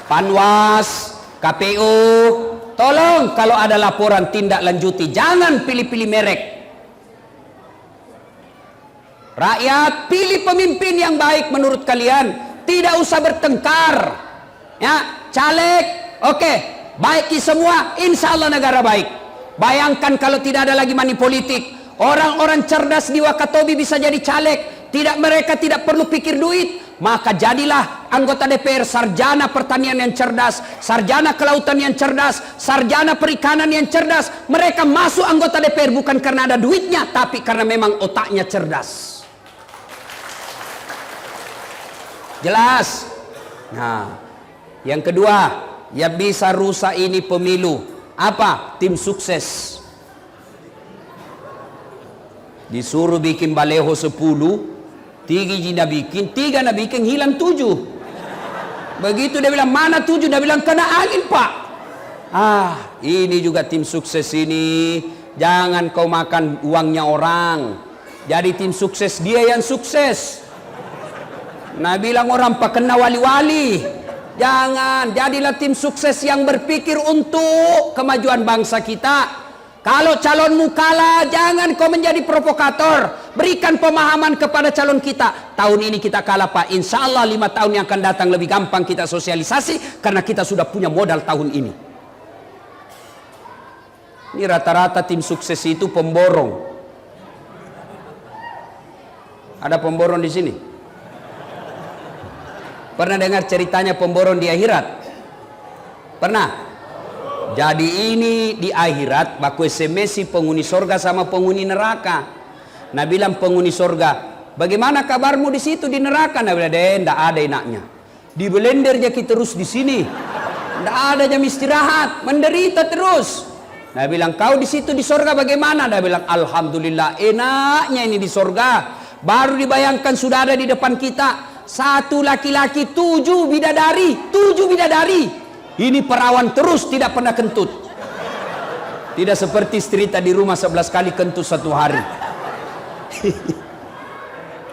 Panwas, KPU, tolong kalau ada laporan tindak lanjuti, jangan pilih-pilih merek. Rakyat, pilih pemimpin yang baik menurut kalian. Tidak usah bertengkar. Ya, caleg, oke, baiki semua, insya Allah negara baik. Bayangkan kalau tidak ada lagi money politik. Orang-orang cerdas di Wakatobi bisa jadi caleg. Mereka tidak perlu pikir duit. Maka jadilah anggota DPR sarjana pertanian yang cerdas, sarjana kelautan yang cerdas, sarjana perikanan yang cerdas. Mereka masuk anggota DPR bukan karena ada duitnya, tapi karena memang otaknya cerdas. Jelas? Nah, yang kedua, yang bisa rusak ini pemilu. Apa? Tim sukses. Disuruh bikin baleho 10, 3 nak bikin, hilang 7. Begitu dia bilang, mana 7? Dia bilang, kena angin Pak. Ini juga tim sukses ini. Jangan kau makan uangnya orang. Jadi tim sukses dia yang sukses. Nah bilang orang pak kena wali-wali. Jangan, jadilah tim sukses yang berpikir untuk kemajuan bangsa kita. Kalau calonmu kalah, jangan kau menjadi provokator. Berikan pemahaman kepada calon kita. Tahun ini kita kalah Pak, insya Allah 5 tahun yang akan datang lebih gampang kita sosialisasi, karena kita sudah punya modal tahun ini. Ini rata-rata tim sukses itu pemborong. Ada pemborong di sini? Pernah dengar ceritanya pemborong di akhirat? Pernah? Jadi ini di akhirat baku SMS penghuni sorga sama penghuni neraka. Nah bilang penghuni sorga, bagaimana kabarmu di situ di neraka? Nah bilang, tidak ada enaknya. Di blender aja kita terus di sini. Tidak ada jam istirahat, menderita terus. Nah bilang, kau di situ di sorga bagaimana? Nah bilang, alhamdulillah enaknya ini di sorga. Baru dibayangkan sudah ada di depan kita. 1 laki-laki, 7 bidadari. 7 bidadari. Ini perawan terus, tidak pernah kentut. Tidak seperti istri tadi rumah 11 kali kentut 1 hari.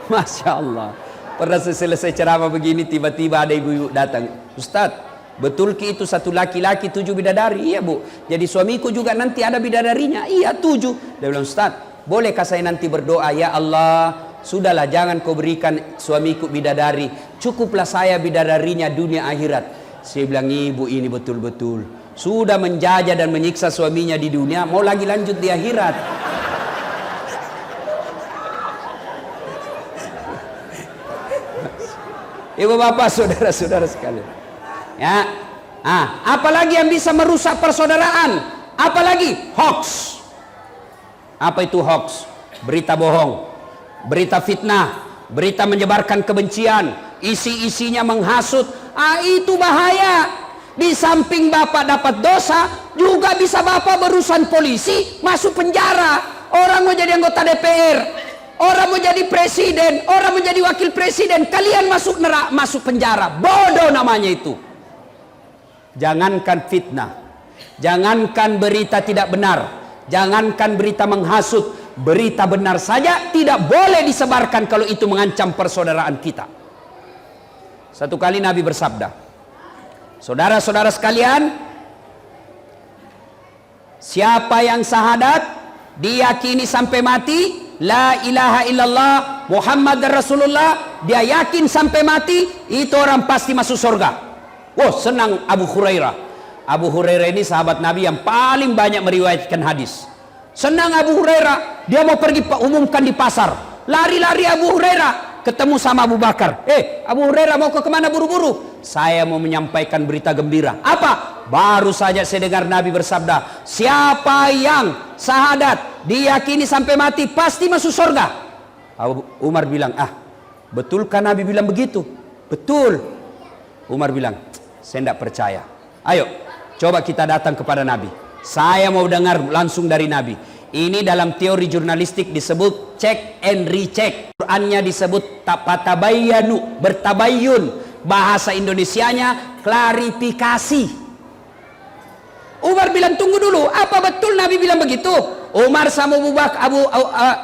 Masya Allah. Pernah selesai ceramah begini, tiba-tiba ada ibu-ibu datang. Ustadz, betul ki itu 1 laki-laki 7 bidadari? Iya Bu. Jadi suamiku juga nanti ada bidadarinya? Iya 7. Dia bilang, Ustadz, bolehkah saya nanti berdoa? Ya Allah, sudahlah jangan kau berikan suamiku bidadari. Cukuplah saya bidadarinya dunia akhirat. Saya bilang, ibu ini betul-betul sudah menjajah dan menyiksa suaminya di dunia, mau lagi lanjut di akhirat. Ibu bapak, saudara-saudara sekalian. Ya, apalagi yang bisa merusak persaudaraan? Apalagi hoax. Apa itu hoax? Berita bohong, berita fitnah, berita menyebarkan kebencian, isi-isinya menghasut. Itu bahaya. Di samping bapak dapat dosa, juga bisa bapak berurusan polisi, masuk penjara. Orang mau jadi anggota DPR, orang mau jadi presiden, orang mau jadi wakil presiden, kalian masuk penjara. Bodoh namanya itu. Jangankan fitnah, jangankan berita tidak benar, jangankan berita menghasut, berita benar saja tidak boleh disebarkan kalau itu mengancam persaudaraan kita. Satu kali Nabi bersabda, saudara-saudara sekalian, siapa yang syahadat diyakini sampai mati, la ilaha illallah Muhammad Rasulullah, dia yakin sampai mati, itu orang pasti masuk surga. Wah, senang Abu Hurairah. Abu Hurairah ini sahabat Nabi yang paling banyak meriwayatkan hadis. Senang Abu Hurairah, dia mau pergi umumkan di pasar. Lari-lari Abu Hurairah, ketemu sama Abu Bakar. Abu Hurairah mau ke kemana buru-buru? Saya mau menyampaikan berita gembira. Apa? Baru saja saya dengar Nabi bersabda, siapa yang syahadat diyakini sampai mati pasti masuk surga. Umar bilang, betulkah Nabi bilang begitu? Betul. Umar bilang, saya tidak percaya. Ayo, coba kita datang kepada Nabi. Saya mau dengar langsung dari Nabi. Ini dalam teori jurnalistik disebut check and recheck. Qurannya disebut patabayanu, bertabayun. Bahasa Indonesianya klarifikasi. Umar bilang, tunggu dulu, apa betul Nabi bilang begitu? Umar sama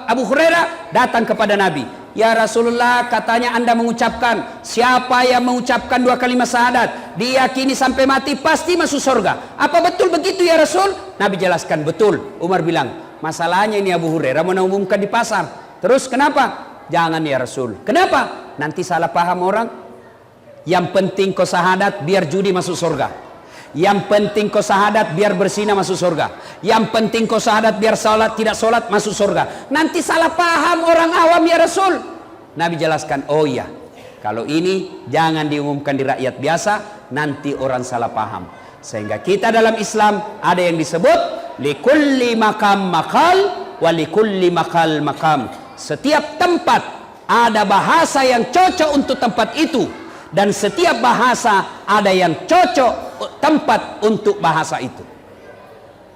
Abu Hurairah datang kepada Nabi. Ya Rasulullah, katanya Anda mengucapkan, siapa yang mengucapkan 2 kalimat syahadat diyakini sampai mati pasti masuk surga. Apa betul begitu ya Rasul? Nabi jelaskan, betul. Umar bilang, masalahnya ini Abu Hurairah mau umumkan di pasar. Terus kenapa? Jangan ya Rasul. Kenapa? Nanti salah paham orang. Yang penting kau syahadat biar judi masuk surga. Yang penting kau syahadat biar berzina masuk surga. Yang penting kau syahadat biar salat tidak salat masuk surga. Nanti salah paham orang awam ya Rasul. Nabi jelaskan, oh iya, kalau ini jangan diumumkan di rakyat biasa, nanti orang salah paham. Sehingga kita dalam Islam ada yang disebut likulli makam makal wa likulli makal makam. Setiap tempat ada bahasa yang cocok untuk tempat itu, dan setiap bahasa ada yang cocok tempat untuk bahasa itu.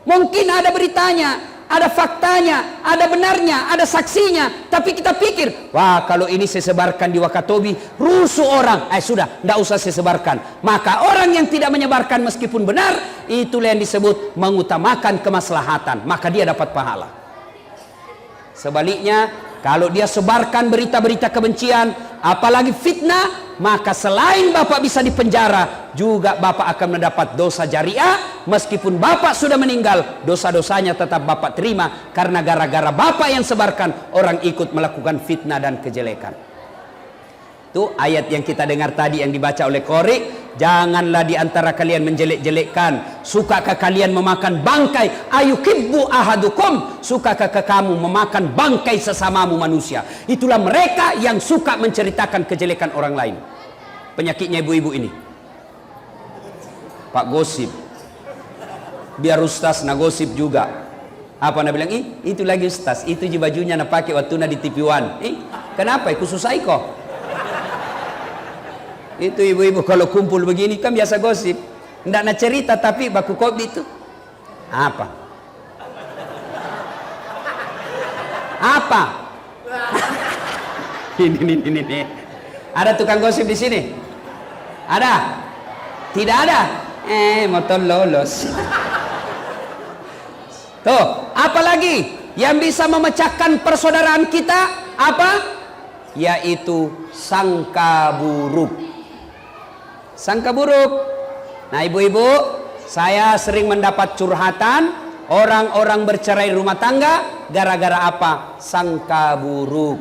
Mungkin ada beritanya, ada faktanya, ada benarnya, ada saksinya, tapi kita pikir, wah kalau ini saya sebarkan di Wakatobi rusuh orang, sudah, tidak usah saya sebarkan. Maka orang yang tidak menyebarkan meskipun benar, itulah yang disebut mengutamakan kemaslahatan, maka dia dapat pahala. Sebaliknya, kalau dia sebarkan berita-berita kebencian, apalagi fitnah, maka selain Bapak bisa dipenjara, juga Bapak akan mendapat dosa jariah. Meskipun Bapak sudah meninggal, dosa-dosanya tetap Bapak terima, karena gara-gara Bapak yang sebarkan, orang ikut melakukan fitnah dan kejelekan. Itu ayat yang kita dengar tadi yang dibaca oleh Qori. Janganlah di antara kalian menjelek-jelekkan. Sukakah kalian memakan bangkai? Ayukibbu ahadukum, sukakah kamu memakan bangkai sesamamu manusia? Itulah mereka yang suka menceritakan kejelekan orang lain. Penyakitnya ibu-ibu ini, Pak gosip. Biar ustaz na gosip juga. Apa nak bilang? Itu lagi ustaz, itu je bajunya nak pakai waktu na di TV One. Kenapa? Susah kok. Itu ibu-ibu kalau kumpul begini kan biasa gosip. Tidak nak cerita tapi baku kopi itu. Apa? Apa? Ini. Ada tukang gosip di sini? Ada? Tidak ada? Motor lolos. Tuh, apa lagi yang bisa memecahkan persaudaraan kita? Apa? Yaitu sangka buruk. Sangka buruk. Nah ibu-ibu, saya sering mendapat curhatan orang-orang bercerai rumah tangga gara-gara apa? Sangka buruk.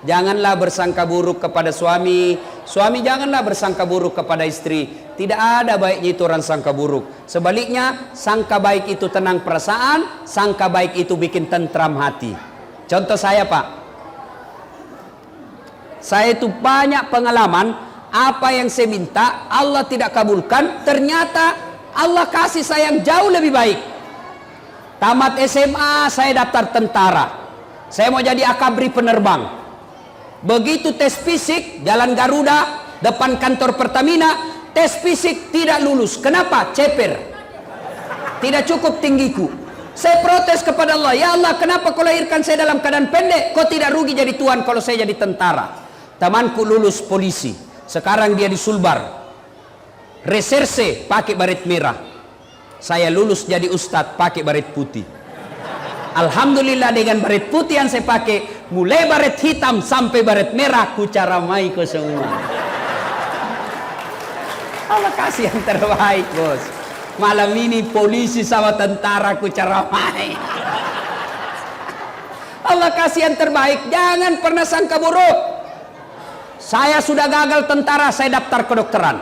Janganlah bersangka buruk kepada suami. Suami janganlah bersangka buruk kepada istri. Tidak ada baiknya itu orang sangka buruk. Sebaliknya, sangka baik itu tenang perasaan, sangka baik itu bikin tentram hati. Contoh saya Pak, saya itu banyak pengalaman. Apa yang saya minta Allah tidak kabulkan, ternyata Allah kasih saya yang jauh lebih baik. Tamat SMA saya daftar tentara, saya mau jadi akabri penerbang. Begitu tes fisik Jalan Garuda depan kantor Pertamina, tes fisik tidak lulus. Kenapa? Ceper, tidak cukup tinggiku. Saya protes kepada Allah, ya Allah kenapa kau lahirkan saya dalam keadaan pendek? Kau tidak rugi jadi tuan kalau saya jadi tentara. Temanku lulus polisi, sekarang dia di Sulbar reserse pakai baret merah. Saya lulus jadi ustadz pakai baret putih. Alhamdulillah dengan baret putih yang saya pakai, mulai baret hitam sampai baret merah, ku caramai ko semua. Allah kasih yang terbaik bos. Malam ini polisi sama tentara ku caramai. Allah kasih yang terbaik. Jangan pernah sangka buruk. Saya sudah gagal tentara, saya daftar kedokteran.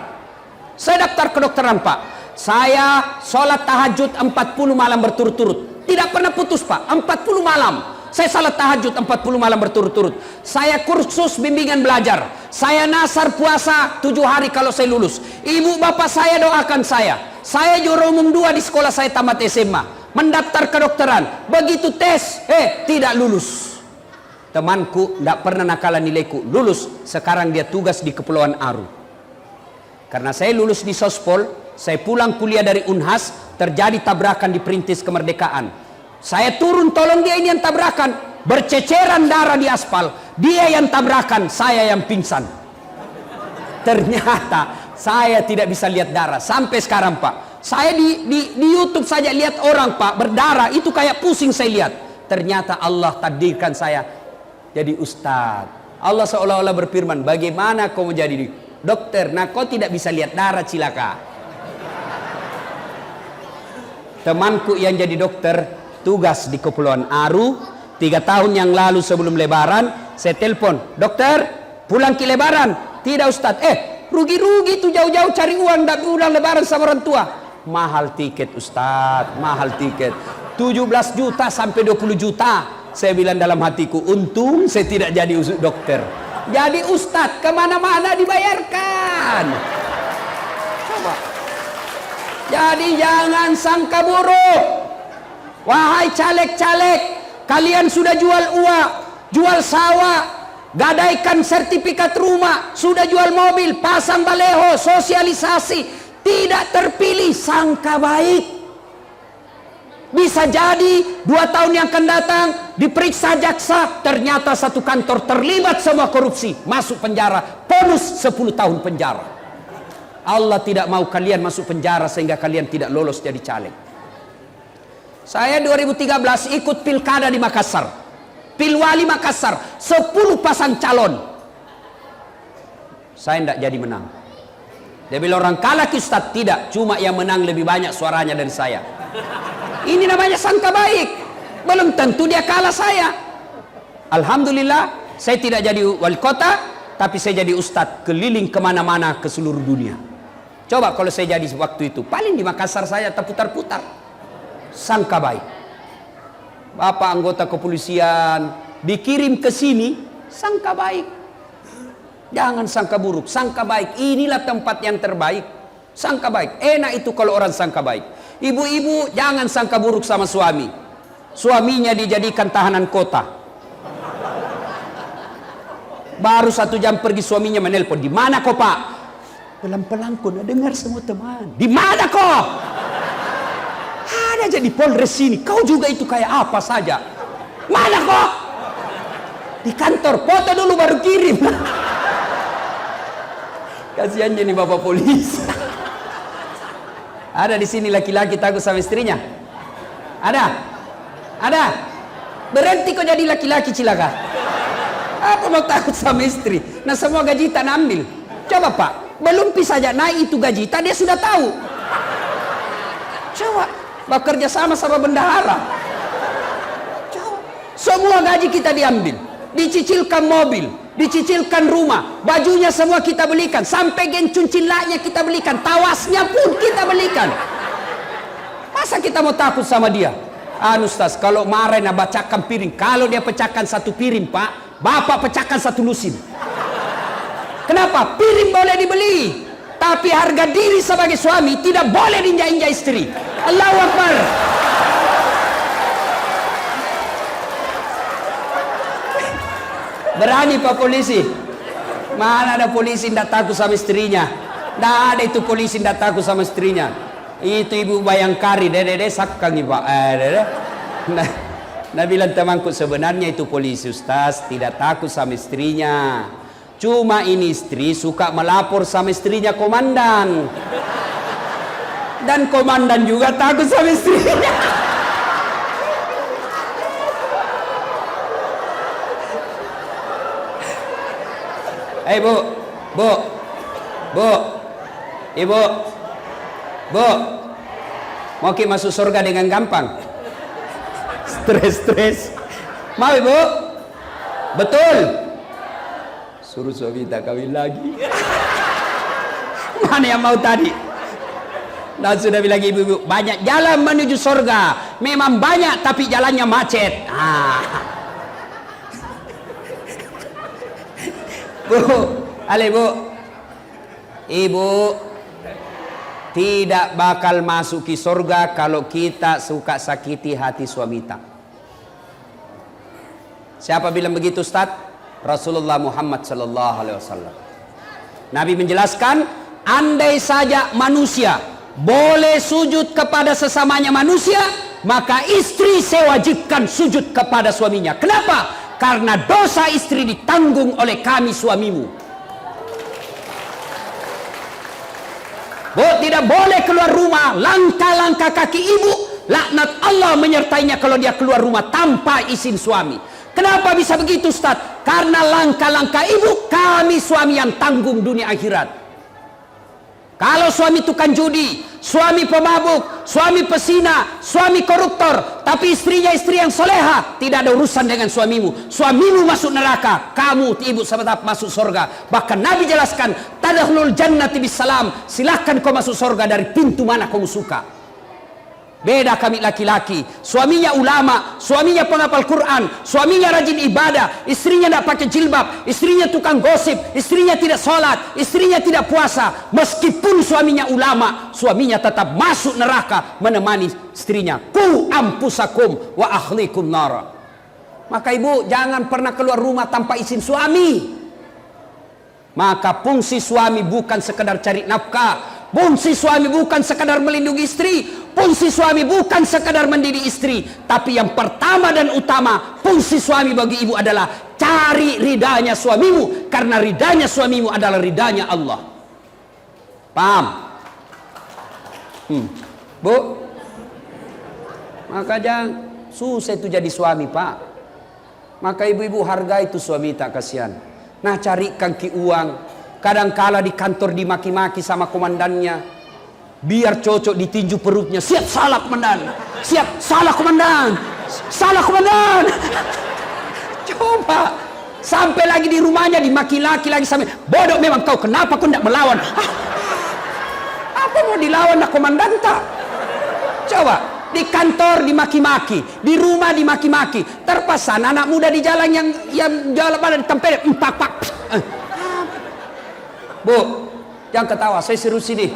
Saya daftar kedokteran Pak. Saya sholat tahajud 40 malam berturut-turut. Tidak pernah putus Pak, 40 malam. Saya salat tahajud 40 malam berturut-turut. Saya kursus bimbingan belajar. Saya nasar puasa 7 hari kalau saya lulus. Ibu bapak saya doakan saya. Saya juara umum 2 di sekolah saya tamat SMA. Mendaftar kedokteran. Begitu tes, tidak lulus. Temanku tidak pernah nakalan nilaiku. Lulus, sekarang dia tugas di Kepulauan Aru. Karena saya lulus di Sospol, saya pulang kuliah dari Unhas, terjadi tabrakan di Perintis Kemerdekaan. Saya turun tolong dia, ini yang tabrakan, berceceran darah di aspal. Dia yang tabrakan, saya yang pingsan. Ternyata saya tidak bisa lihat darah sampai sekarang Pak. Saya di YouTube saja lihat orang Pak berdarah, itu kayak pusing saya lihat. Ternyata Allah takdirkan saya jadi ustadz. Allah seolah-olah berfirman, bagaimana kau menjadi dokter? Nah kau tidak bisa lihat darah, cilaka. Temanku yang jadi dokter tugas di Kepulauan Aru 3 tahun yang lalu sebelum lebaran, saya telepon, dokter pulang ke lebaran? Tidak Ustadz. Rugi-rugi tuh jauh-jauh cari uang, tidak pulang lebaran sama orang tua. Mahal tiket Ustadz, mahal tiket 17 juta sampai 20 juta. Saya bilang dalam hatiku, untung saya tidak jadi dokter. Jadi Ustadz kemana-mana dibayarkan. Coba. Jadi jangan sangka buruk. Wahai caleg-caleg, kalian sudah jual uang, jual sawah, gadaikan sertifikat rumah, sudah jual mobil, pasang baleho, sosialisasi, tidak terpilih, sangka baik. Bisa jadi 2 tahun yang akan datang diperiksa jaksa, ternyata satu kantor terlibat semua korupsi, masuk penjara, bonus 10 tahun penjara. Allah tidak mau kalian masuk penjara sehingga kalian tidak lolos jadi caleg. Saya 2013 ikut pilkada di Makassar, Pilwali Makassar, 10 pasang calon. Saya tidak jadi menang. Dia bilang orang kalah Ustaz, tidak, cuma yang menang lebih banyak suaranya dari saya. Ini namanya sangka baik. Belum tentu dia kalah saya. Alhamdulillah saya tidak jadi wali kota, tapi saya jadi ustadz keliling kemana-mana ke seluruh dunia. Coba kalau saya jadi waktu itu, paling di Makassar saya terputar-putar. Sangka baik. Bapak anggota kepolisian dikirim ke sini, sangka baik. Jangan sangka buruk, sangka baik. Inilah tempat yang terbaik. Sangka baik. Enak itu kalau orang sangka baik. Ibu-ibu jangan sangka buruk sama suami. Suaminya dijadikan tahanan kota. Baru 1 jam pergi suaminya menelpon, di mana kau Pak? Pelan-pelan kau dengar semua teman. Di mana kau? Ada jadi Polres sini. Kau juga itu kayak apa saja. Mana kau? Di kantor. Foto dulu baru kirim. Kasihan jadi bapak polisi. Ada di sini laki-laki takut sama istrinya? Ada? Ada? Berhenti kau jadi laki-laki cilaka. Apa mau takut sama istri? Nah semua gaji tak ambil. Coba Pak, belum bisa saja naik itu gaji, dia sudah tahu. Coba, bekerja sama bendahara. Coba, semua gaji kita diambil, dicicilkan mobil, dicicilkan rumah, bajunya semua kita belikan, sampai gencun cilaknya kita belikan, tawasnya pun kita belikan. Masa kita mau takut sama dia? Ustaz, kalau marah nak bacakan piring, kalau dia pecahkan 1 piring Pak, bapak pecahkan 1 lusin. Kenapa? Piring boleh dibeli, tapi harga diri sebagai suami tidak boleh diinjak-injak istri. Allahu Akbar. Berani Pak polisi? Mana ada polisi tidak takut sama istrinya? Tidak ada itu polisi tidak takut sama istrinya. Itu Ibu Bayangkari, dede sakang Pak. Nah bilang temanku, sebenarnya itu polisi Ustaz, tidak takut sama istrinya. Cuma ini istri suka melapor sama istrinya komandan. Dan komandan juga takut sama istrinya. Ibu, mau kita masuk surga dengan gampang? Stres. Mau Ibu? Betul. Suruh suami tak kawin lagi. Mana yang mau tadi? Nah, sudah bilang ibu-ibu, banyak jalan menuju surga. Memang banyak, tapi jalannya macet. Bu, ibu tidak bakal masuki surga kalau kita suka sakiti hati suami kita. Siapa bilang begitu, Ustaz? Rasulullah Muhammad sallallahu alaihi wasallam. Nabi menjelaskan, andai saja manusia boleh sujud kepada sesamanya manusia, maka istri saya wajibkan sujud kepada suaminya. Kenapa? Karena dosa istri ditanggung oleh kami suamimu. Bu, tidak boleh keluar rumah langkah-langkah kaki ibu, laknat Allah menyertainya kalau dia keluar rumah tanpa izin suami. Kenapa bisa begitu, Ustaz? Karena langkah-langkah ibu kami suami yang tanggung dunia akhirat. Kalau suami tukang judi, suami pemabuk, suami pesina, suami koruptor, tapi istrinya istri yang soleha, tidak ada urusan dengan suamimu. Suamimu masuk neraka, kamu ibu tetap masuk surga. Bahkan Nabi jelaskan, tadkhulul jannati bisalam, silahkan kau masuk surga dari pintu mana kamu suka. Beda kami laki-laki, suaminya ulama, suaminya penghafal Quran, suaminya rajin ibadah, istrinya tidak pakai jilbab, istrinya tukang gosip, istrinya tidak sholat, istrinya tidak puasa. Meskipun suaminya ulama, suaminya tetap masuk neraka menemani istrinya. Ku ampusakum wa ahlikum nara. Maka ibu jangan pernah keluar rumah tanpa izin suami. Maka fungsi suami bukan sekedar cari nafkah, fungsi suami bukan sekedar melindungi istri, fungsi suami bukan sekadar mendidik istri, tapi yang pertama dan utama, fungsi suami bagi ibu adalah cari ridanya suamimu, karena ridanya suamimu adalah ridanya Allah. Paham? Bu, maka jangan susah itu jadi suami, Pak. Maka ibu-ibu hargai itu suami, tak kasihan. Nah, carikan ki uang. Kadangkala di kantor dimaki-maki sama komandannya, biar cocok ditinju perutnya. Siap salah komandan, siap salah komandan, salah komandan. Coba sampai lagi di rumahnya dimaki laki lagi sampai, bodoh memang kau, kenapa kau tidak melawan? Apa mau dilawan nak komandan tak? Coba di kantor dimaki-maki, di rumah dimaki-maki, terpesan anak muda di jalan yang jalan pada ditempel empak-pak. Bu, jangan ketawa, saya serius ini.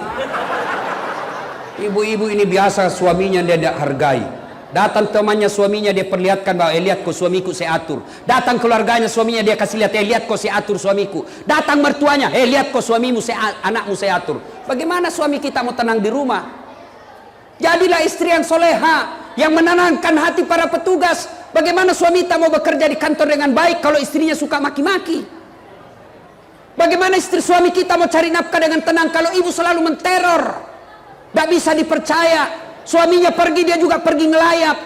Ibu-ibu ini biasa suaminya dia tidak hargai. Datang temannya suaminya dia perlihatkan bahwa lihat kok suamiku saya atur. Datang keluarganya suaminya dia kasih lihat, lihat kok saya atur suamiku. Datang mertuanya, lihat kok suamimu anakmu saya atur. Bagaimana suami kita mau tenang di rumah? Jadilah istri yang soleha, yang menenangkan hati para petugas. Bagaimana suami kita mau bekerja di kantor dengan baik kalau istrinya suka maki-maki? Bagaimana istri suami kita mau cari nafkah dengan tenang kalau ibu selalu menteror? Tidak bisa dipercaya. Suaminya pergi, dia juga pergi ngelayap.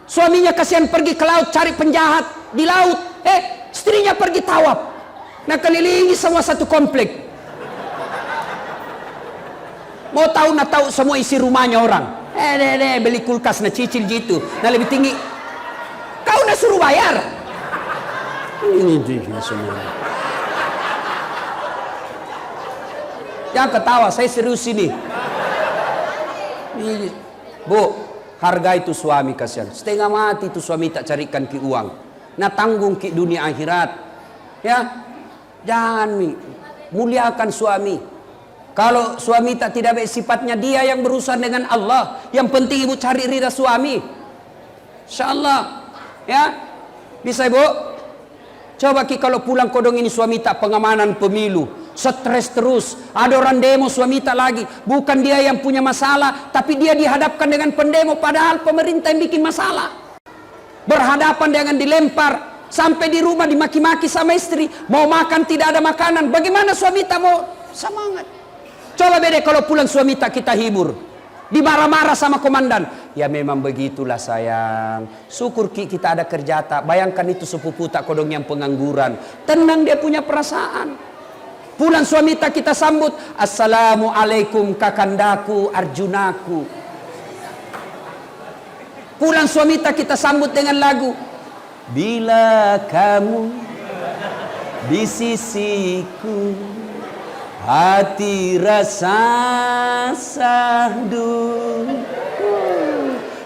Suaminya kasihan pergi ke laut cari penjahat di laut. Istrinya pergi tawaf. Nah, kelilingi semua satu komplek. Mau tahu nak tahu semua isi rumahnya orang. Beli kulkas na cicil gitu. Nah lebih tinggi. Kau nak suruh bayar. Ini semua. Jangan ketawa, saya serius ini. Bu, harga itu suami kasihan. Setengah mati itu suami tak carikan ki uang. Nah tanggung ki dunia akhirat. Ya, jangan muliakan suami. Kalau suami tak tidak baik sifatnya, dia yang berurusan dengan Allah. Yang penting ibu cari ridha suami. InsyaAllah. Ya, bisa ibu? Coba ki kalau pulang kodong ini suami tak pengamanan pemilu, stres terus, ada orang demo suami tak lagi, bukan dia yang punya masalah, tapi dia dihadapkan dengan pendemo, padahal pemerintah yang bikin masalah. Berhadapan dengan dilempar, sampai di rumah dimaki-maki sama istri, mau makan tidak ada makanan, bagaimana suami tak mau semangat? Coba beda kalau pulang suami tak kita hibur, dimarah-marah sama komandan. Ya memang begitulah sayang. Syukur kita ada kerja tak. Bayangkan itu sepupu tak kodong yang pengangguran. Tenang dia punya perasaan. Pulang suami tak kita sambut. Assalamualaikum kakandaku Arjunaku. Pulang suami tak kita sambut dengan lagu. Bila kamu di sisiku, hati rasa syahdu.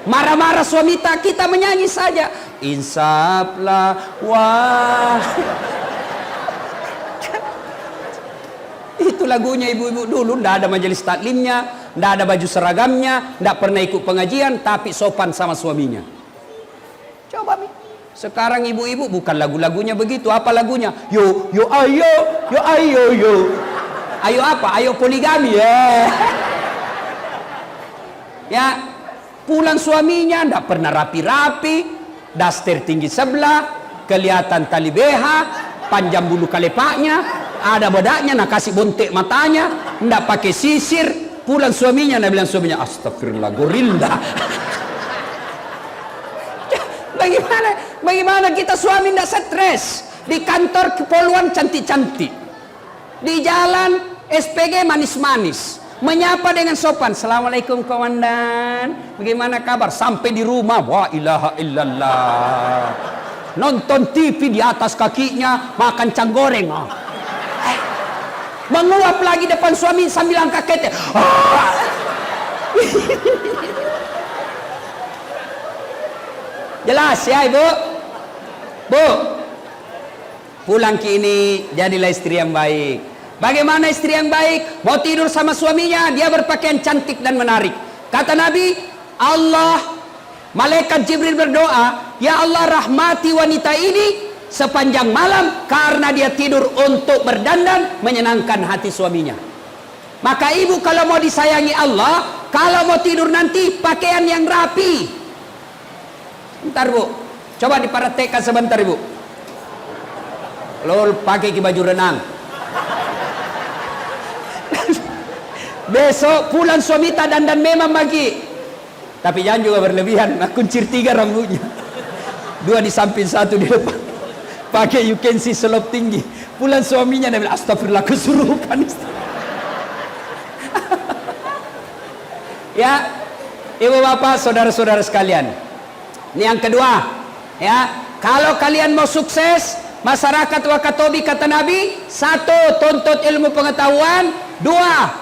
Marah-marah suami kita menyanyi saja. Insaflah wah. Itu lagunya ibu-ibu dulu. Nggak ada majelis taklimnya, nggak ada baju seragamnya, nggak pernah ikut pengajian, tapi sopan sama suaminya. Coba Mi. Sekarang ibu-ibu bukan lagu-lagunya begitu. Apa lagunya? Yo, yo ayo, yo ayo, yo. Ayo apa? Ayo poligami ya. Ya, pulang suaminya ndak pernah rapi-rapi, daster tinggi sebelah, kelihatan tali BH, panjang bulu kalepaknya, ada bedaknya, nak kasih bontek matanya, ndak pakai sisir. Pulang suaminya, nak bilang suaminya, astagfirullah, gorilla. Bagaimana kita suami ndak stres? Di kantor kepoluan cantik-cantik, di jalan SPG manis-manis, menyapa dengan sopan, assalamualaikum komandan, bagaimana kabar? Sampai di rumah, wa ilaha illallah, nonton TV di atas kakinya, makan canggoreng, menguap lagi depan suami sambil angkat kete. Jelas ya ibu? Bu, pulang kini jadilah istri yang baik. Bagaimana istri yang baik? Mau tidur sama suaminya, dia berpakaian cantik dan menarik. Kata Nabi, malaikat Jibril berdoa, ya Allah rahmati wanita ini sepanjang malam karena dia tidur untuk berdandan menyenangkan hati suaminya. Maka ibu kalau mau disayangi Allah, kalau mau tidur nanti pakaian yang rapi. Bentar bu, coba dipraktekkan sebentar ibu. Lo pakai baju renang. Besok pulang suami tak dandan memang bagi. Tapi jangan juga berlebihan. Kuncir 3 rambutnya. 2 di samping, 1 di depan. Pakai you can see selop tinggi. Pulang suaminya dia bilang astagfirullah kesurupan. Ya, ibu bapak, saudara-saudara sekalian. Ini yang kedua, ya. Kalau kalian mau sukses, masyarakat Wakatobi kata Nabi, 1, tuntut ilmu pengetahuan, 2,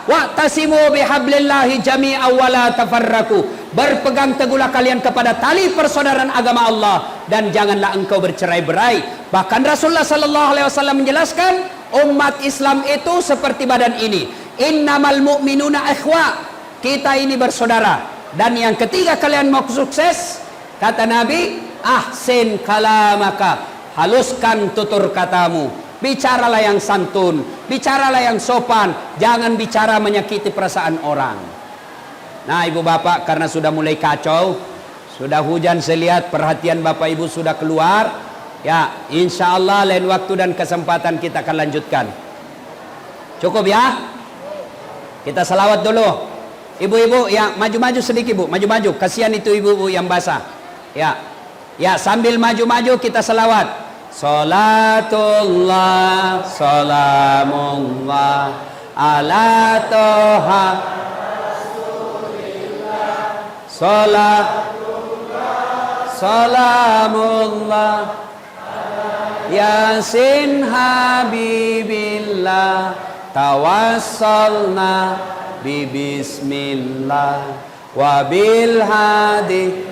wa'tasimu bihablillahi jami'an wa la tafarraku. Berpegang teguhlah kalian kepada tali persaudaraan agama Allah dan janganlah engkau bercerai-berai. Bahkan Rasulullah sallallahu alaihi wasallam menjelaskan, umat Islam itu seperti badan ini. Innamal mu'minuna ikhwa. Kita ini bersaudara. Dan yang ketiga, kalian mau sukses, kata Nabi, ahsin kalamaka, haluskan tutur katamu, bicaralah yang santun, bicaralah yang sopan, jangan bicara menyakiti perasaan orang. Nah ibu bapak, karena sudah mulai kacau, sudah hujan, saya lihat perhatian bapak ibu sudah keluar, ya insya Allah lain waktu dan kesempatan kita akan lanjutkan. Cukup ya, kita salawat dulu. Ibu-ibu ya maju-maju sedikit bu, maju-maju, kasihan itu ibu-ibu yang basah. Ya, ya sambil maju-maju kita salawat. Salatullah, salamullah, ala toha, salamullah, yasin habibillah, tawassalna bismillah, wabil hadi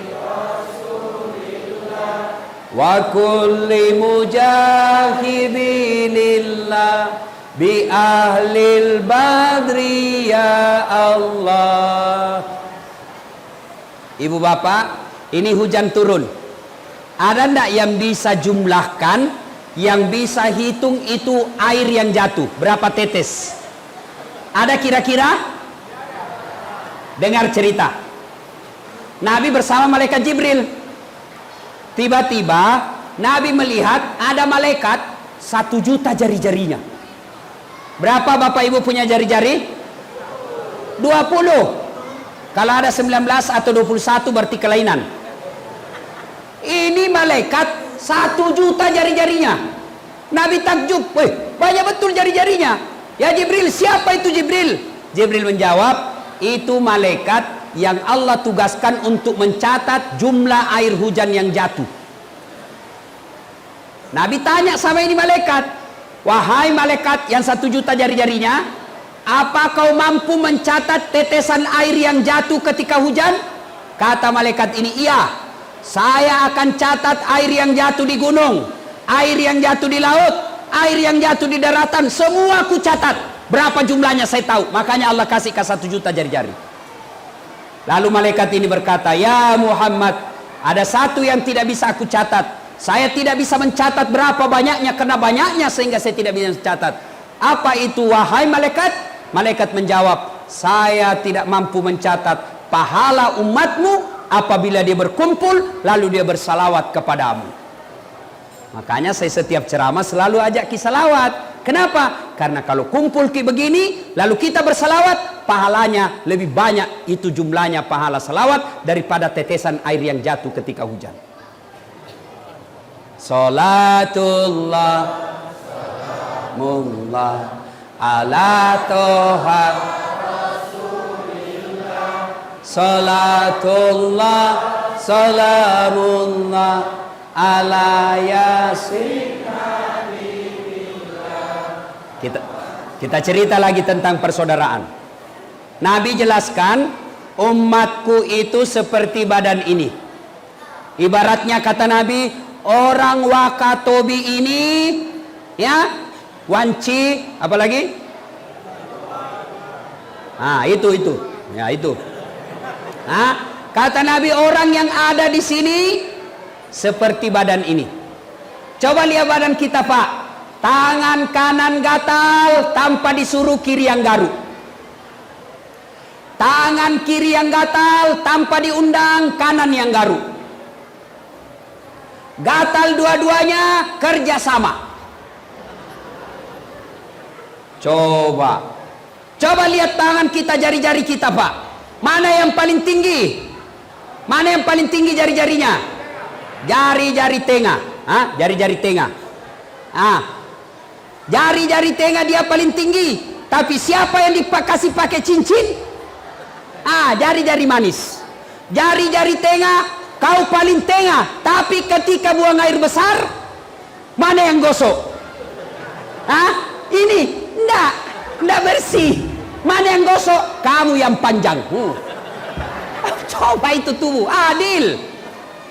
wa kulli mujahidilillah bi ahlil badri ya Allah. Ibu bapak, ini hujan turun. Ada ndak yang bisa jumlahkan, yang bisa hitung itu air yang jatuh berapa tetes? Ada kira-kira? Dengar cerita. Nabi bersama malaikat Jibril. Tiba-tiba Nabi melihat ada malaikat 1 juta jari-jarinya. Berapa bapak ibu punya jari-jari? 20. Kalau ada 19 atau 21 berarti kelainan. Ini malaikat 1 juta jari-jarinya. Nabi takjub, weh banyak betul jari-jarinya. Ya Jibril, siapa itu Jibril? Jibril menjawab, itu malaikat yang Allah tugaskan untuk mencatat jumlah air hujan yang jatuh. Nabi tanya sama ini malaikat, wahai malaikat yang 1 juta jari-jarinya, Apa kau mampu mencatat tetesan air yang jatuh ketika hujan? Kata malaikat ini, iya. Saya akan catat air yang jatuh di gunung, air yang jatuh di laut, air yang jatuh di daratan, semua aku catat. Berapa jumlahnya saya tahu. Makanya Allah kasih ke 1 juta jari-jari. Lalu malaikat ini berkata, ya Muhammad, ada satu yang tidak bisa aku catat. Saya tidak bisa mencatat berapa banyaknya, karena banyaknya sehingga saya tidak bisa mencatat. Apa itu wahai malaikat? Malaikat menjawab, saya tidak mampu mencatat pahala umatmu apabila dia berkumpul lalu dia bersalawat kepadamu. Makanya saya setiap ceramah selalu ajak ki salawat. Kenapa? Karena kalau kumpul ki begini lalu kita bersalawat, pahalanya lebih banyak, itu jumlahnya pahala salawat daripada tetesan air yang jatuh ketika hujan. Salatullah salamullah ala toha salatullah salamullah ala yasin. Kita cerita lagi tentang persaudaraan. Nabi jelaskan, umatku itu seperti badan ini. Ibaratnya kata Nabi, orang Wakatobi ini, ya, wanci, apalagi? Itu. Ya, itu. Kata Nabi, orang yang ada di sini seperti badan ini. Coba lihat badan kita, Pak. Tangan kanan gatal tanpa disuruh kiri yang garuk. Tangan kiri yang gatal tanpa diundang kanan yang garuk. Gatal dua-duanya kerja sama. Coba lihat tangan kita, jari-jari kita, Pak. Mana yang paling tinggi? Mana yang paling tinggi jari-jarinya? Jari-jari tengah. Jari-jari tengah. Jari-jari tengah dia paling tinggi. Tapi siapa yang dikasih pakai cincin? Jari-jari manis. Jari-jari tengah, kau paling tengah. Tapi ketika buang air besar, mana yang gosok? Ini enggak bersih. Mana yang gosok? Kamu yang panjang. Coba itu tubuh adil.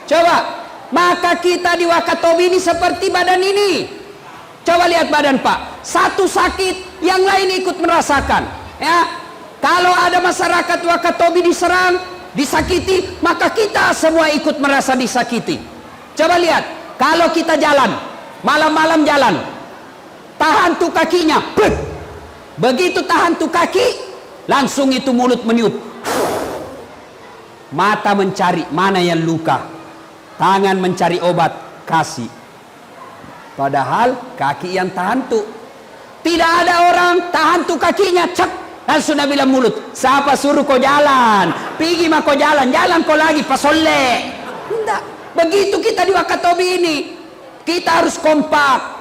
Coba. Maka kita di Wakatobi ini seperti badan ini. Coba lihat badan, Pak. Satu sakit, yang lain ikut merasakan. Ya, kalau ada masyarakat Wakatobi diserang, disakiti, maka kita semua ikut merasa disakiti. Coba lihat, kalau kita jalan, malam-malam jalan, tahan tuh kakinya, begitu tahan tuh kaki, langsung itu mulut meniup. Mata mencari mana yang luka, tangan mencari obat, kasih. Padahal kaki yang tahan tuh. Tidak ada orang tahan tuh kakinya, cek, langsung Nabi bilang mulut, siapa suruh kau jalan? Pergi mah kau jalan kau lagi pasole. Enggak. Begitu kita di Wakatobi ini, kita harus kompak.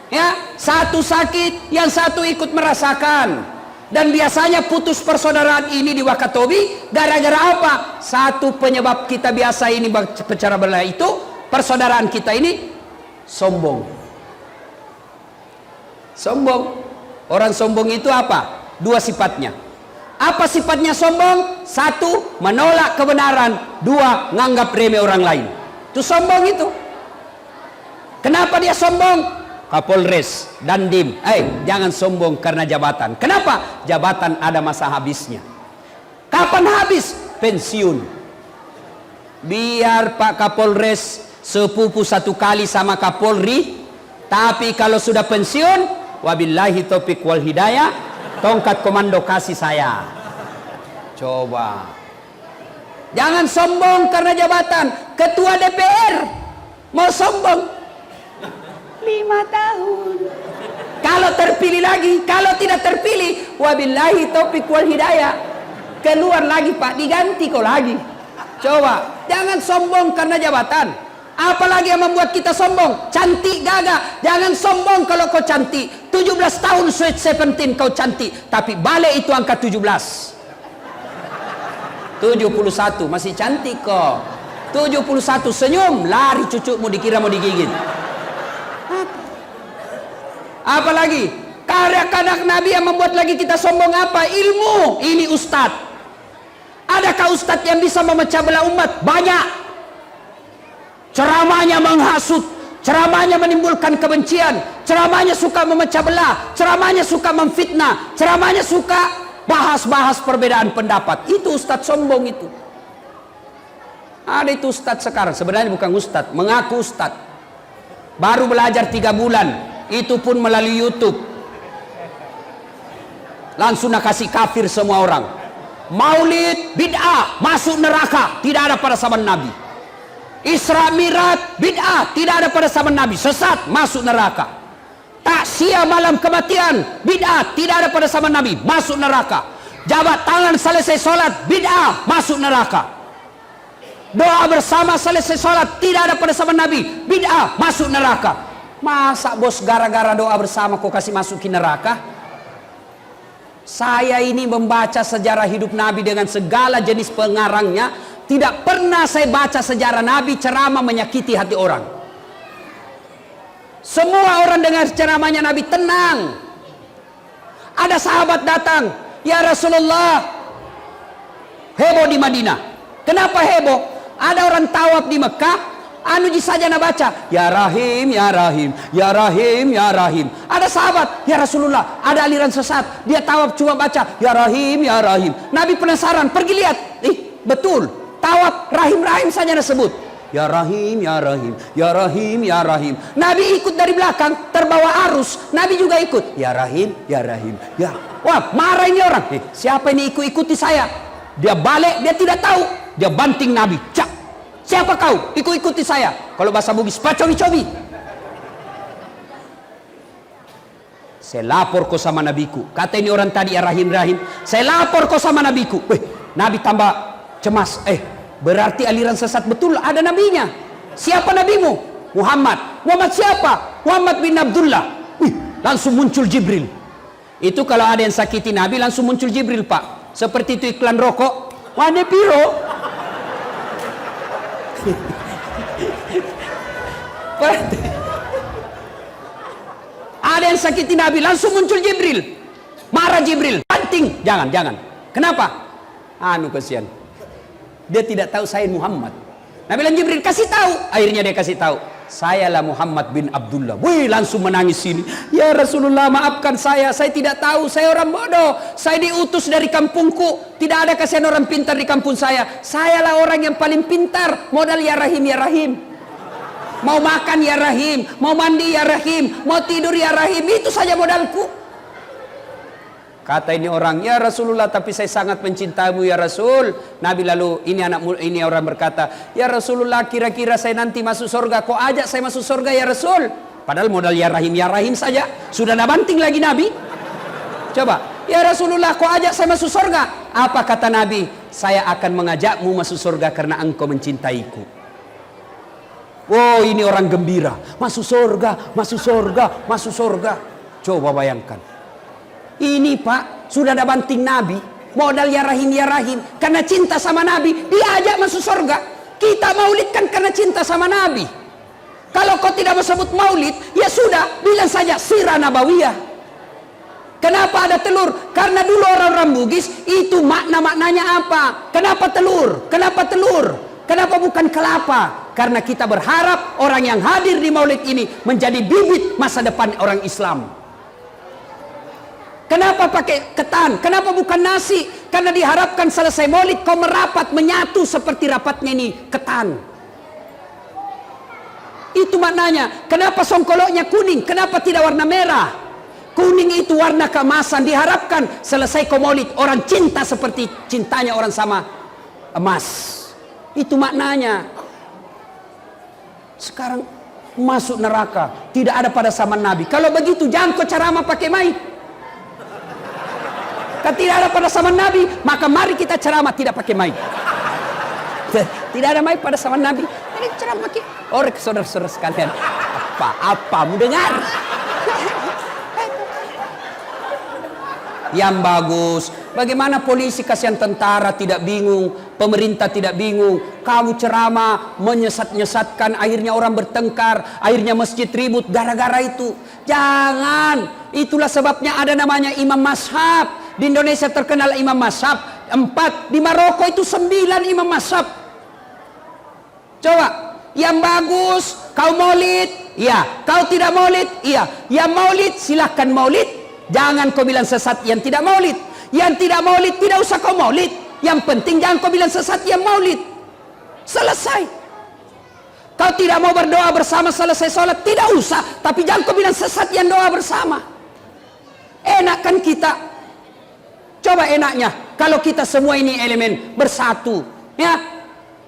Ya, satu sakit, yang satu ikut merasakan. Dan biasanya putus persaudaraan ini di Wakatobi gara-gara apa? Satu penyebab kita biasa ini bicara belah itu, persaudaraan kita ini sombong. Orang sombong itu apa? 2 sifatnya. Apa sifatnya sombong? 1, menolak kebenaran. 2, nganggap remeh orang lain. Itu sombong itu. Kenapa dia sombong? Kapolres, Dandim, jangan sombong karena jabatan. Kenapa? Jabatan ada masa habisnya. Kapan habis? Pensiun. Biar Pak Kapolres sepupu 1 kali sama Kapolri, tapi kalau sudah pensiun, wabillahi taufiq wal hidayah, tongkat komando kasih saya. Coba. Jangan sombong karena jabatan. Ketua DPR mau sombong 5 tahun. Kalau terpilih lagi, kalau tidak terpilih, wabillahi taufiq wal hidayah, keluar lagi Pak, diganti kau lagi. Coba, jangan sombong karena jabatan. Apalagi yang membuat kita sombong? Cantik gagah. Jangan sombong kalau kau cantik. 17 tahun sweet 17 kau cantik, tapi balik itu angka 17. 71 masih cantik kok. 71 senyum, lari cucumu dikira mau digigit. Apalagi Karya-karya Nabi yang membuat lagi kita sombong apa? Ilmu. Ini ustadz. Adakah ustadz yang bisa memecah belah umat? Banyak. Ceramahnya menghasut, ceramahnya menimbulkan kebencian, ceramahnya suka memecah belah, ceramahnya suka memfitnah, ceramahnya suka bahas-bahas perbedaan pendapat. Itu ustadz sombong itu. Ada itu ustadz sekarang, sebenarnya bukan ustadz, mengaku ustadz. Baru belajar 3 bulan, itu pun melalui YouTube. Langsung nak kasih kafir semua orang. Maulid bid'ah, masuk neraka, tidak ada pada zaman Nabi. Isra Mi'raj bid'ah, tidak ada pada zaman Nabi, sesat, masuk neraka. Takziah malam kematian bid'ah, tidak ada pada zaman Nabi, masuk neraka. Jabat tangan selesai sholat bid'ah, masuk neraka. Doa bersama selesai sholat tidak ada pada zaman Nabi, bid'ah, masuk neraka. Masa bos gara-gara doa bersama kau kasih masukin neraka? Saya ini membaca sejarah hidup Nabi dengan segala jenis pengarangnya. Tidak pernah saya baca sejarah Nabi ceramah menyakiti hati orang. Semua orang dengar ceramahnya Nabi tenang. Ada sahabat datang, ya Rasulullah, heboh di Madinah. Kenapa heboh? Ada orang tawaf di Mekah, anuji saja nak baca, ya Rahim, ya Rahim, ya Rahim, ya Rahim. Ada sahabat, ya Rasulullah, ada aliran sesat, dia tawaf cuma baca, ya Rahim, ya Rahim. Nabi penasaran, pergi lihat, betul. Tawaf rahim-rahim saja disebut. Ya Rahim, ya Rahim, ya Rahim, ya Rahim. Nabi ikut dari belakang, terbawa arus. Nabi juga ikut. Ya Rahim, ya Rahim, ya. Wah, marah ini orang. Siapa ini ikut-ikuti saya? Dia balik, dia tidak tahu. Dia banting Nabi. Cak. Siapa kau? Ikut-ikuti saya. Kalau bahasa Bugis, pacobi-cobi. Saya lapor kau sama nabiku. Kata ini orang tadi ya Rahim-Rahim. Saya lapor kau sama nabiku. Nabi tambah cemas. Berarti aliran sesat betul ada nabinya. Siapa nabimu? Muhammad. Muhammad siapa? Muhammad bin Abdullah. Langsung muncul Jibril. Itu kalau ada yang sakiti Nabi langsung muncul Jibril, Pak. Seperti itu iklan rokok. Wane piro? Ada yang sakiti Nabi langsung muncul Jibril. Marah Jibril. Banting. Jangan. Kenapa? Kasihan. Dia tidak tahu saya Muhammad. Nabi bilang Jibril kasih tahu. Akhirnya dia kasih tahu. Sayalah Muhammad bin Abdullah. Wih, langsung menangis sini. Ya Rasulullah, maafkan saya tidak tahu. Saya orang bodoh. Saya diutus dari kampungku. Tidak ada kasihan orang pintar di kampung saya. Sayalah orang yang paling pintar. Modal ya Rahim, ya Rahim. Mau makan ya Rahim, mau mandi ya Rahim, mau tidur ya Rahim. Itu saja modalku. Kata ini orang, ya Rasulullah, tapi saya sangat mencintaimu ya Rasul. Nabi lalu ini orang berkata, ya Rasulullah, kira-kira saya nanti masuk surga, kok ajak saya masuk surga ya Rasul? Padahal modal ya Rahim saja. Sudah nak banting lagi Nabi. Coba, ya Rasulullah, kok ajak saya masuk surga? Apa kata Nabi? Saya akan mengajakmu masuk surga karena engkau mencintaiku. Oh, ini orang gembira. Masuk surga, masuk surga, masuk surga. Coba bayangkan. Ini Pak, sudah ada banting Nabi. Modal ya Rahim. Karena cinta sama Nabi, diajak masuk surga. Kita maulidkan karena cinta sama Nabi. Kalau kau tidak mau sebut maulid, ya sudah, bilang saja sirah nabawiyah. Kenapa ada telur? Karena dulu orang-orang Bugis, itu makna-maknanya apa? Kenapa telur? Kenapa telur? Kenapa bukan kelapa? Karena kita berharap orang yang hadir di maulid ini menjadi bibit masa depan orang Islam. Kenapa pakai ketan? Kenapa bukan nasi? Karena diharapkan selesai maulid kau merapat, menyatu seperti rapatnya ini ketan. Itu maknanya. Kenapa songkoloknya kuning? Kenapa tidak warna merah? Kuning itu warna keemasan. Diharapkan selesai kau maulid orang cinta seperti cintanya orang sama emas. Itu maknanya. Sekarang masuk neraka. Tidak ada pada zaman Nabi. Kalau begitu jangan kau ceramah pakai mic. Tidak ada pada zaman Nabi, maka mari kita ceramah tidak pakai mic. Tidak ada mic pada zaman Nabi. Ini ceramah pakai. Saudara-saudara sekalian, apa mau dengar? yang bagus. Bagaimana polisi kasihan, tentara tidak bingung, pemerintah tidak bingung. Kamu ceramah menyesat-nyesatkan, akhirnya orang bertengkar, akhirnya masjid ribut gara-gara itu. Jangan. Itulah sebabnya ada namanya imam mazhab. Di Indonesia terkenal imam mazhab 4, di Maroko itu 9 imam mazhab. Coba, yang bagus, kau maulid, iya. Kau tidak maulid, iya. Yang maulid, silahkan maulid. Jangan kau bilang sesat yang tidak maulid. Yang tidak maulid, tidak usah kau maulid. Yang penting jangan kau bilang sesat yang maulid. Selesai. Kau tidak mau berdoa bersama selesai sholat, tidak usah. Tapi jangan kau bilang sesat yang doa bersama. Enak kan kita? Coba enaknya kalau kita semua ini elemen bersatu, ya,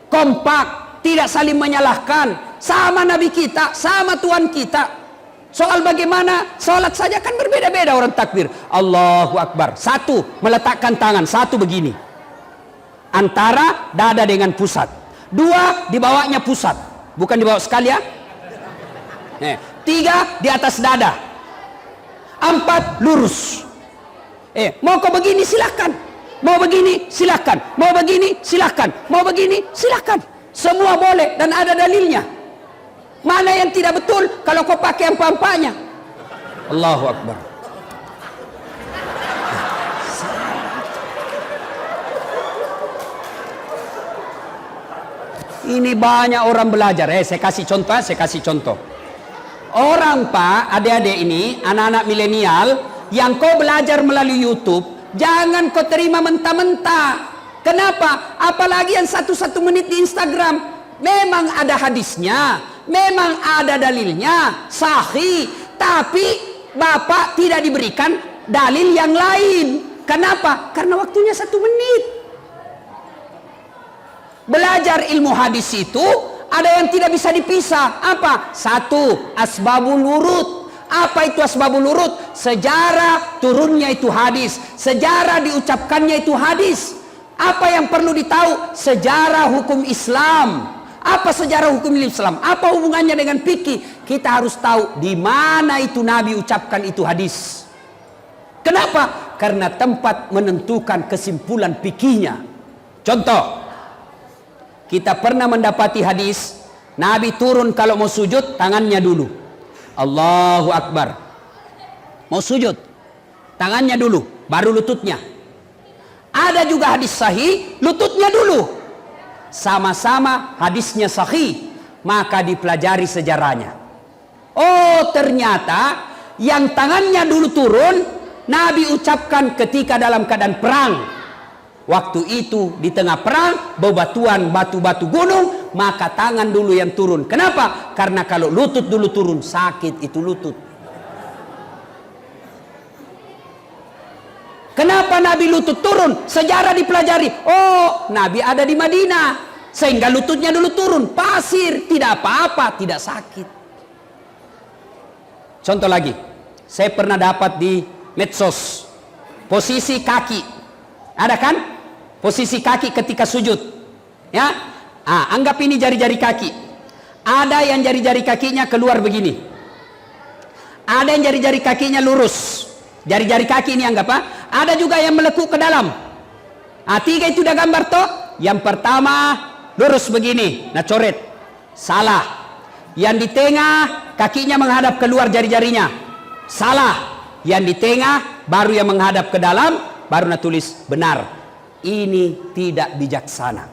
kompak, tidak saling menyalahkan, sama Nabi kita, sama Tuhan kita. Soal bagaimana sholat saja kan berbeda-beda orang takbir. Allahu Akbar. Satu, meletakkan tangan. Satu begini. Antara dada dengan pusat. Dua, dibawanya pusat. Bukan dibawa sekali ya. Tiga, di atas dada. 4, lurus. Mau kau begini silahkan. Mau begini silahkan. Mau begini silahkan. Mau begini silahkan. Semua boleh dan ada dalilnya. Mana yang tidak betul kalau kau pakai empa-empanya? Allahu Akbar. Ini banyak orang belajar. Saya kasih contoh. Orang Pak, adik-adik ini, anak-anak milenial, yang kau belajar melalui YouTube, jangan kau terima mentah-mentah. Kenapa? Apalagi yang 1 menit di Instagram. Memang ada hadisnya, memang ada dalilnya, sahih. Tapi Bapak tidak diberikan dalil yang lain. Kenapa? Karena waktunya 1 menit. Belajar ilmu hadis itu ada yang tidak bisa dipisah. Apa? 1, asbabul wurud. Apa itu asbabul wurud? Sejarah turunnya itu hadis, sejarah diucapkannya itu hadis. Apa yang perlu ditahu? Sejarah hukum Islam. Apa sejarah hukum Islam? Apa hubungannya dengan fikih? Kita harus tahu di mana itu Nabi ucapkan itu hadis. Kenapa? Karena tempat menentukan kesimpulan fikihnya. Contoh, kita pernah mendapati hadis Nabi turun kalau mau sujud tangannya dulu. Allahu Akbar. Mau sujud tangannya dulu, baru lututnya. Ada juga hadis sahih, lututnya dulu. Sama-sama hadisnya sahih, maka dipelajari sejarahnya. Oh, ternyata yang tangannya dulu turun Nabi ucapkan ketika dalam keadaan perang. Waktu itu di tengah perang, bebatuan batu-batu gunung, maka tangan dulu yang turun. Kenapa? Karena kalau lutut dulu turun, sakit itu lutut. Kenapa Nabi lutut turun? Sejarah dipelajari. Oh, Nabi ada di Madinah, sehingga lututnya dulu turun. Pasir, tidak apa-apa, tidak sakit. Contoh lagi, saya pernah dapat di medsos posisi kaki. Ada kan? Posisi kaki ketika sujud. Ya, anggap ini jari-jari kaki. Ada yang jari-jari kakinya keluar begini. Ada yang jari-jari kakinya lurus. Jari-jari kaki ini anggap ada juga yang melekuk ke dalam. 3 itu udah gambar toh. Yang pertama lurus begini, nah coret. Salah. Yang di tengah kakinya menghadap keluar jari-jarinya. Salah. Yang di tengah baru yang menghadap ke dalam, baru nak tulis benar. Ini tidak bijaksana.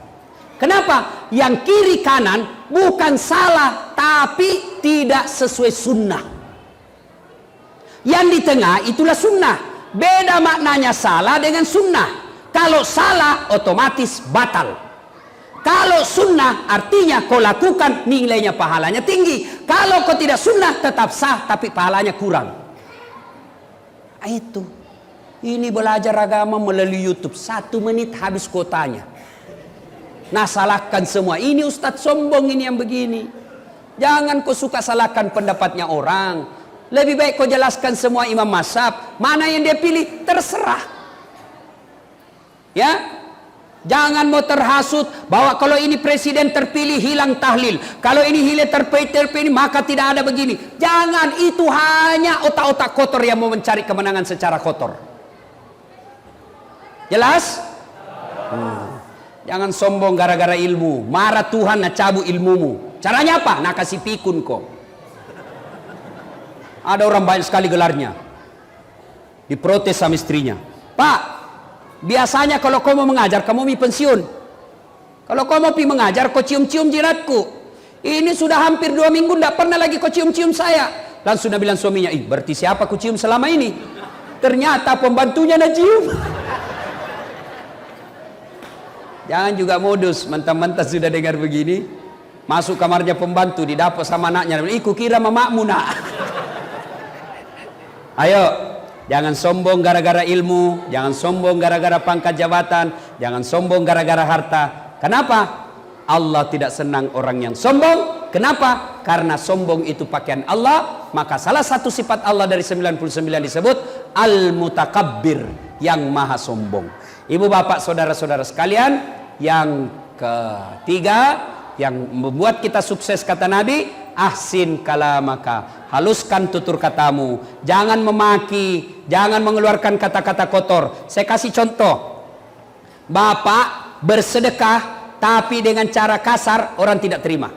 Kenapa? Yang kiri kanan bukan salah, tapi tidak sesuai sunnah. Yang di tengah itulah sunnah. Beda maknanya salah dengan sunnah. Kalau salah otomatis batal. Kalau sunnah artinya kau lakukan, nilainya pahalanya tinggi. Kalau kau tidak sunnah tetap sah tapi pahalanya kurang. Itu. Ini belajar agama melalui YouTube. 1 menit habis kuotanya. Nah, salahkan semua. Ini ustadz sombong ini yang begini. Jangan kau suka salahkan pendapatnya orang. Lebih baik kau jelaskan semua imam mazhab. Mana yang dia pilih terserah. Ya, jangan mau terhasut bahwa kalau ini presiden terpilih hilang tahlil. Kalau ini hilang terpilih maka tidak ada begini. Jangan, itu hanya otak-otak kotor yang mau mencari kemenangan secara kotor. Jelas? Jangan sombong gara-gara ilmu. Marah Tuhan nak cabut ilmumu. Caranya apa? Nak kasih pikun kok. Ada orang banyak sekali gelarnya. Diprotes sama istrinya. Pak, biasanya kalau kau mau mengajar, kamu mau pensiun. Kalau kau mau mengajar, kau cium-cium jiratku. Ini sudah hampir 2 minggu, tidak pernah lagi kau cium-cium saya. Langsung dia bilang suaminya, berarti siapa ku cium selama ini? Ternyata pembantunya nak cium. Jangan juga modus, mentang-mentang sudah dengar begini, masuk kamarnya pembantu, didapat sama anaknya. Ku kira mamakmu nak. Ayo, jangan sombong gara-gara ilmu, jangan sombong gara-gara pangkat jabatan, jangan sombong gara-gara harta. Kenapa? Allah tidak senang orang yang sombong. Kenapa? Karena sombong itu pakaian Allah. Maka salah satu sifat Allah dari 99 disebut Al-Mutakabbir, yang maha sombong. Ibu bapak saudara-saudara sekalian, yang ketiga yang membuat kita sukses kata Nabi, ahsin kalamaka, haluskan tutur katamu, jangan memaki, jangan mengeluarkan kata-kata kotor. Saya kasih contoh. Bapak bersedekah tapi dengan cara kasar, orang tidak terima.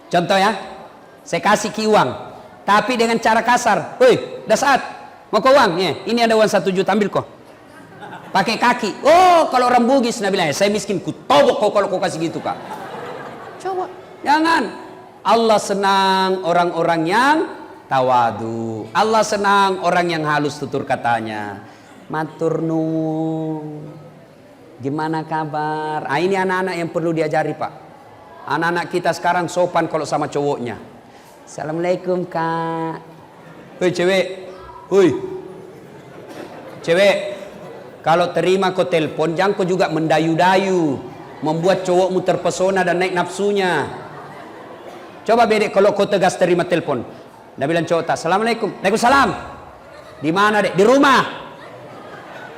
Contoh ya, saya kasih ki uang tapi dengan cara kasar. Woi, dah saat mau ke uang ya, ini ada uang 1 juta, ambil kok. Pakai kaki. Oh, kalau orang Bugis Nabi bilang, saya miskin, ku tobok kau kalau kau kasih gitu kak. Coba, jangan. Allah senang orang-orang yang tawadu. Allah senang orang yang halus tutur katanya. Matur nuwun. Gimana kabar? Ini anak-anak yang perlu diajari pak. Anak-anak kita sekarang sopan kalau sama cowoknya. Assalamualaikum kak. Hei cewek, hei cewek, kalau terima kau telepon, jangan kau juga mendayu-dayu, membuat cowokmu terpesona dan naik nafsunya. Coba bedek kalau kau tegas terima telepon. Dia bilang cowok tak, assalamualaikum, waalaikumsalam. Di mana dek? Di rumah.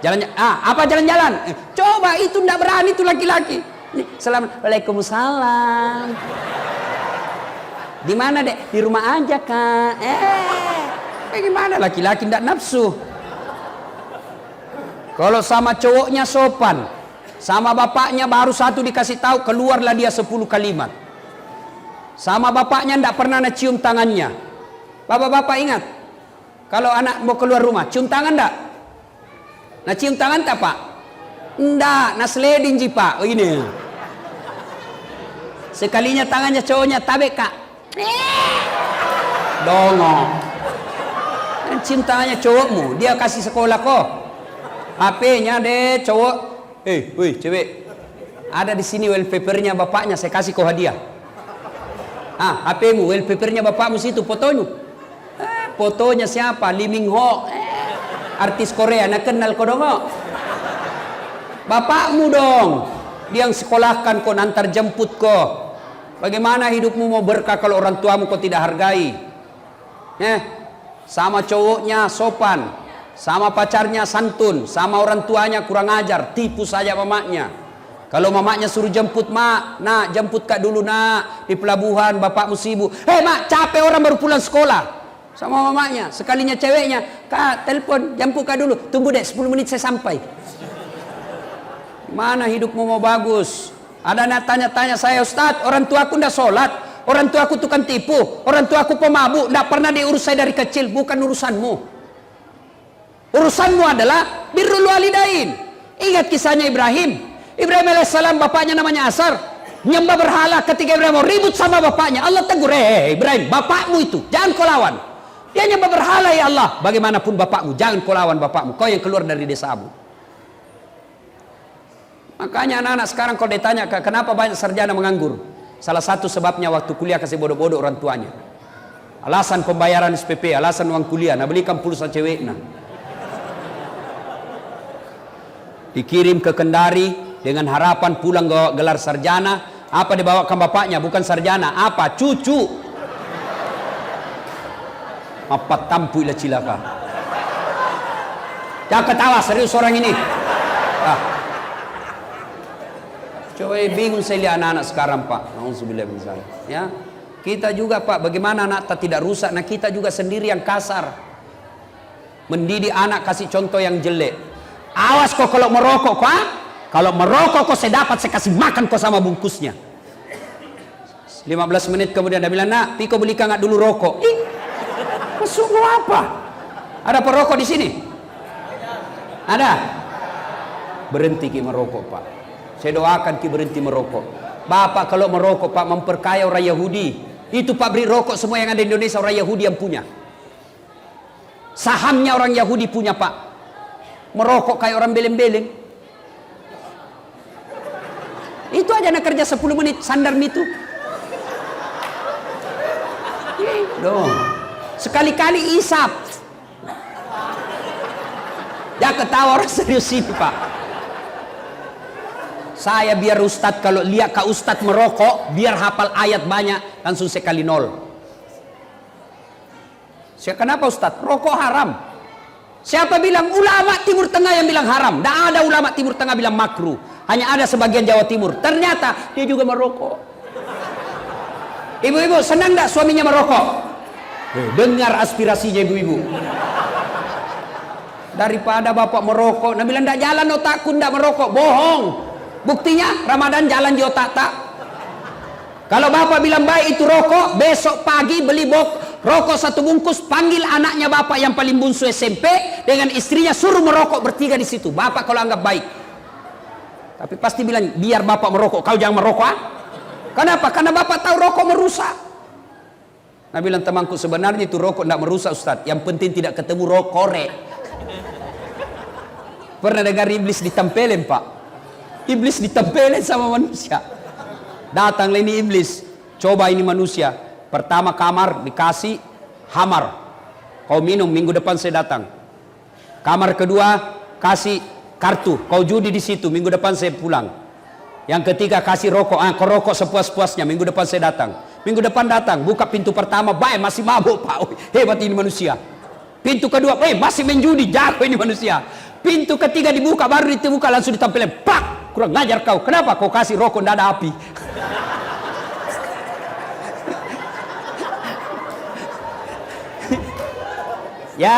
Jalan, apa jalan-jalan? Coba itu ndak berani itu laki-laki. Waalaikumsalam. Di mana dek? Di rumah aja kak. Bagaimana laki-laki ndak nafsu? Kalau sama cowoknya sopan, sama bapaknya baru satu dikasih tahu, keluarlah dia 10 kalimat. Sama bapaknya ndak pernah nak cium tangannya. Bapak-bapak ingat, kalau anak mau keluar rumah, cium tangan ndak? Nah cium tangan tak pak? Ndak, nah sliding ji pak. Oh ini. Sekalinya tangannya cowoknya tabek kak. Dongok. Cium tangannya cowokmu, dia kasih sekolah kok. HP-nya deh cowok. Woi cewek, ada di sini wallpapernya bapaknya, saya kasih kau hadiah. HP-mu, wallpapernya bapakmu situ fotonya. Fotonya siapa? Lee Min Ho, artis Korea, nak kenal kau dong? Bapakmu dong, dia yang sekolahkan kau, nantar jemput kau. Bagaimana hidupmu mau berkah kalau orang tuamu kau tidak hargai? Sama cowoknya sopan, sama pacarnya santun, sama orang tuanya kurang ajar, tipu saja mamaknya. Kalau mamaknya suruh jemput, mak, nak jemput kak dulu nak di pelabuhan, bapakmu sibuk. Mak, capek orang baru pulang sekolah. Sama mamaknya, sekalinya ceweknya, kak telepon, jemput kak dulu, tunggu deh 10 menit saya sampai. Mana hidupmu mau bagus? Ada anak tanya-tanya saya, Ustadz, orang tuaku ndak sholat, orang tuaku tukang tipu, orang tuaku pemabuk, ndak pernah diurus saya dari kecil. Bukan urusanmu. Urusanmu adalah birrul walidain. Ingat kisahnya Ibrahim. Ibrahim alaihissalam bapaknya namanya Azar, nyembah berhala. Ketika Ibrahim mau ribut sama bapaknya, Allah tegur, Ibrahim, bapakmu itu jangan kau lawan. Dia nyembah berhala, ya Allah. Bagaimanapun bapakmu, jangan kau lawan bapakmu. Kau yang keluar dari desamu. Makanya anak-anak sekarang kalau ditanya kenapa banyak sarjana menganggur, salah satu sebabnya waktu kuliah kasih bodoh-bodoh orang tuanya. Alasan pembayaran SPP, alasan uang kuliah, nah belikan pulsa cewek nah. Dikirim ke Kendari dengan harapan pulang gelar sarjana. Apa dibawakan bapaknya? Bukan sarjana, apa? Cucu. Apa tampu ila cilaka. Jangan ketawa, serius orang ini. Coba bingung saya lihat anak-anak sekarang pak. Nauzubillah min dzalik. Ya, kita juga pak, bagaimana anak kita tidak rusak? Nah kita juga sendiri yang kasar. Mendidik anak kasih contoh yang jelek. Awas kau kalau merokok kau, kalau merokok kau saya dapat, saya kasih makan kau sama bungkusnya. 15 menit kemudian dia bilang, nak, Piko belikan nggak dulu rokok? Ih, masuk lu apa? Ada perokok di sini? Ada? Berhenti Ki merokok, Pak. Saya doakan Ki berhenti merokok. Bapak kalau merokok, Pak, memperkaya orang Yahudi. Itu pabrik rokok semua yang ada di Indonesia orang Yahudi yang punya. Sahamnya orang Yahudi punya, Pak. Merokok kayak orang beleng-beleng. Itu aja nak kerja 10 menit sandar itu. Dong. Sekali-kali isap. Ya ketawa orang serius ini, Pak. Saya biar Ustadz kalau lihat Kak Ustadz merokok, biar hafal ayat banyak, langsung saya kali 0. Saya kenapa Ustadz? Rokok haram. Siapa bilang? Ulama Timur Tengah yang bilang haram. Tidak ada ulama Timur Tengah bilang makruh. Hanya ada sebagian Jawa Timur. Ternyata dia juga merokok. Ibu-ibu senang tidak suaminya merokok? Dengar aspirasinya ibu-ibu. Daripada bapak merokok, Nabi bilang tidak jalan otakku tidak merokok. Bohong. Buktinya Ramadan jalan di otak tak. Kalau bapak bilang baik itu rokok, besok pagi beli rokok 1 bungkus, panggil anaknya bapak yang paling bungsu SMP dengan istrinya, suruh merokok bertiga di situ. Bapak kalau anggap baik. Tapi pasti bilang biar bapak merokok, kau jangan merokok. Ah? Kenapa? Karena bapak tahu rokok merusak. Nabi bilang, temanku sebenarnya itu rokok tidak merusak Ustaz. Yang penting tidak ketemu rokok korek. Pernah dengar iblis ditempelin, Pak? Iblis ditempelin sama manusia. Datanglah ini iblis. Coba ini manusia. Pertama kamar dikasih hamar. Kau minum, minggu depan saya datang. Kamar kedua kasih kartu. Kau judi di situ, minggu depan saya pulang. Yang ketiga kasih rokok. Kau rokok sepuas-puasnya, minggu depan saya datang. Minggu depan datang, buka pintu pertama, baik masih mabuk, Pak. Oh, hebat ini manusia. Pintu kedua, masih menjudi, jago ini manusia. Pintu ketiga dibuka, baru dibuka langsung ditampilkan, pak, kurang ngajar kau. Kenapa kau kasih rokok tidak ada api? Ya,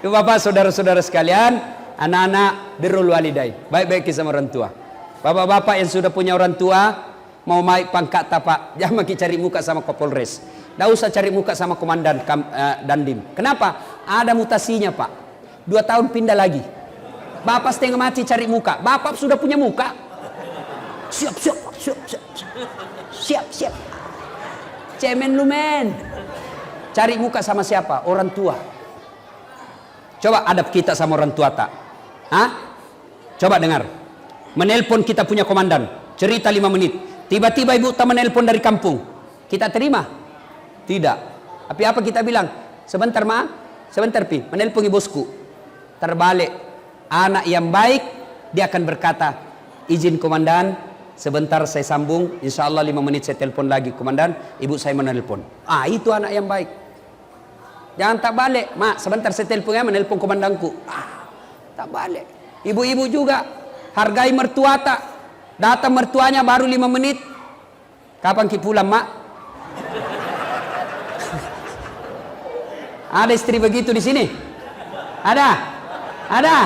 Bapak, saudara-saudara sekalian, anak-anak birrul walidain, baik-baik sama orang tua. Bapak-bapak yang sudah punya orang tua, mau naik pangkat tak, jangan cari muka sama Kapolres. Tidak usah cari muka sama komandan Dandim. Kenapa? Ada mutasinya, Pak. 2 tahun pindah lagi. Bapak setengah mati cari muka. Bapak sudah punya muka. Siap. Cemen lu, men. Cari muka sama siapa? Orang tua. Coba adab kita sama orang tua tak? Hah? Coba dengar. Menelpon kita punya komandan. Cerita 5 menit. Tiba-tiba ibu tak menelpon dari kampung. Kita terima? Tidak. Tapi apa kita bilang? Sebentar, Ma. Sebentar, Pi. Menelpon bosku. Terbalik. Anak yang baik, dia akan berkata, izin komandan, sebentar saya sambung. Insya Allah 5 menit saya telepon lagi, komandan. Ibu saya menelpon. Itu anak yang baik. Jangan tak balik. Ma, sebentar saya telepon ya, menelpon komandanku. Tak balik. Ibu-ibu juga. Hargai mertua tak. Datang mertuanya baru 5 menit. Kapan ki pulang, Mak? Ada istri begitu di sini? Ada? Ada?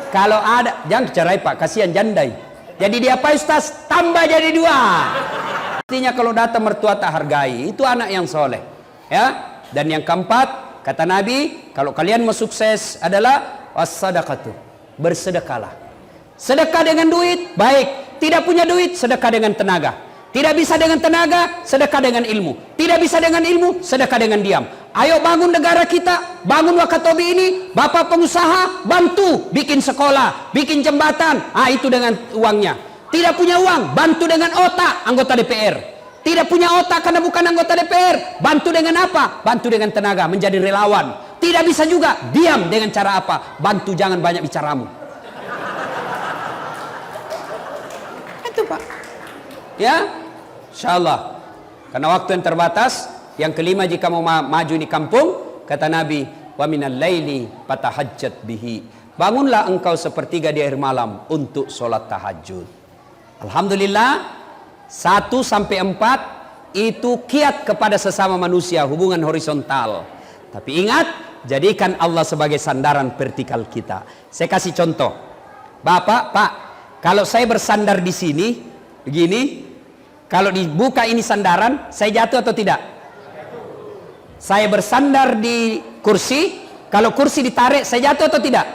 Kalau ada, jangan cerai, Pak. Kasihan jandai. Jadi dia apa, Ustaz? Tambah jadi 2. Artinya kalau datang mertua tak hargai, itu anak yang soleh. Ya. Dan yang keempat, kata Nabi, kalau kalian mau sukses adalah was-sadaqatu. Bersedekahlah. Sedekah dengan duit, baik. Tidak punya duit, sedekah dengan tenaga. Tidak bisa dengan tenaga, sedekah dengan ilmu. Tidak bisa dengan ilmu, sedekah dengan diam. Ayo bangun negara kita, bangun Wakatobi ini. Bapak pengusaha, bantu bikin sekolah, bikin jembatan. Itu dengan uangnya. Tidak punya uang, bantu dengan otak, anggota DPR. Tidak punya otak karena bukan anggota DPR, bantu dengan apa? Bantu dengan tenaga, menjadi relawan. Tidak bisa juga, diam dengan cara apa? Bantu, jangan banyak bicaramu. Itu, Pak. Ya, insyaallah. Karena waktu yang terbatas. Yang kelima, jika mau maju di kampung, kata Nabi, wa minal laili fatahajjat bihi. Bangunlah engkau sepertiga di akhir malam untuk sholat tahajud. Alhamdulillah, 1 sampai 4 itu kiat kepada sesama manusia, hubungan horizontal. Tapi ingat, jadikan Allah sebagai sandaran vertikal kita. Saya kasih contoh. Bapak, Pak, kalau saya bersandar di sini, begini, kalau dibuka ini sandaran, saya jatuh atau tidak? Saya bersandar di kursi, kalau kursi ditarik, saya jatuh atau tidak?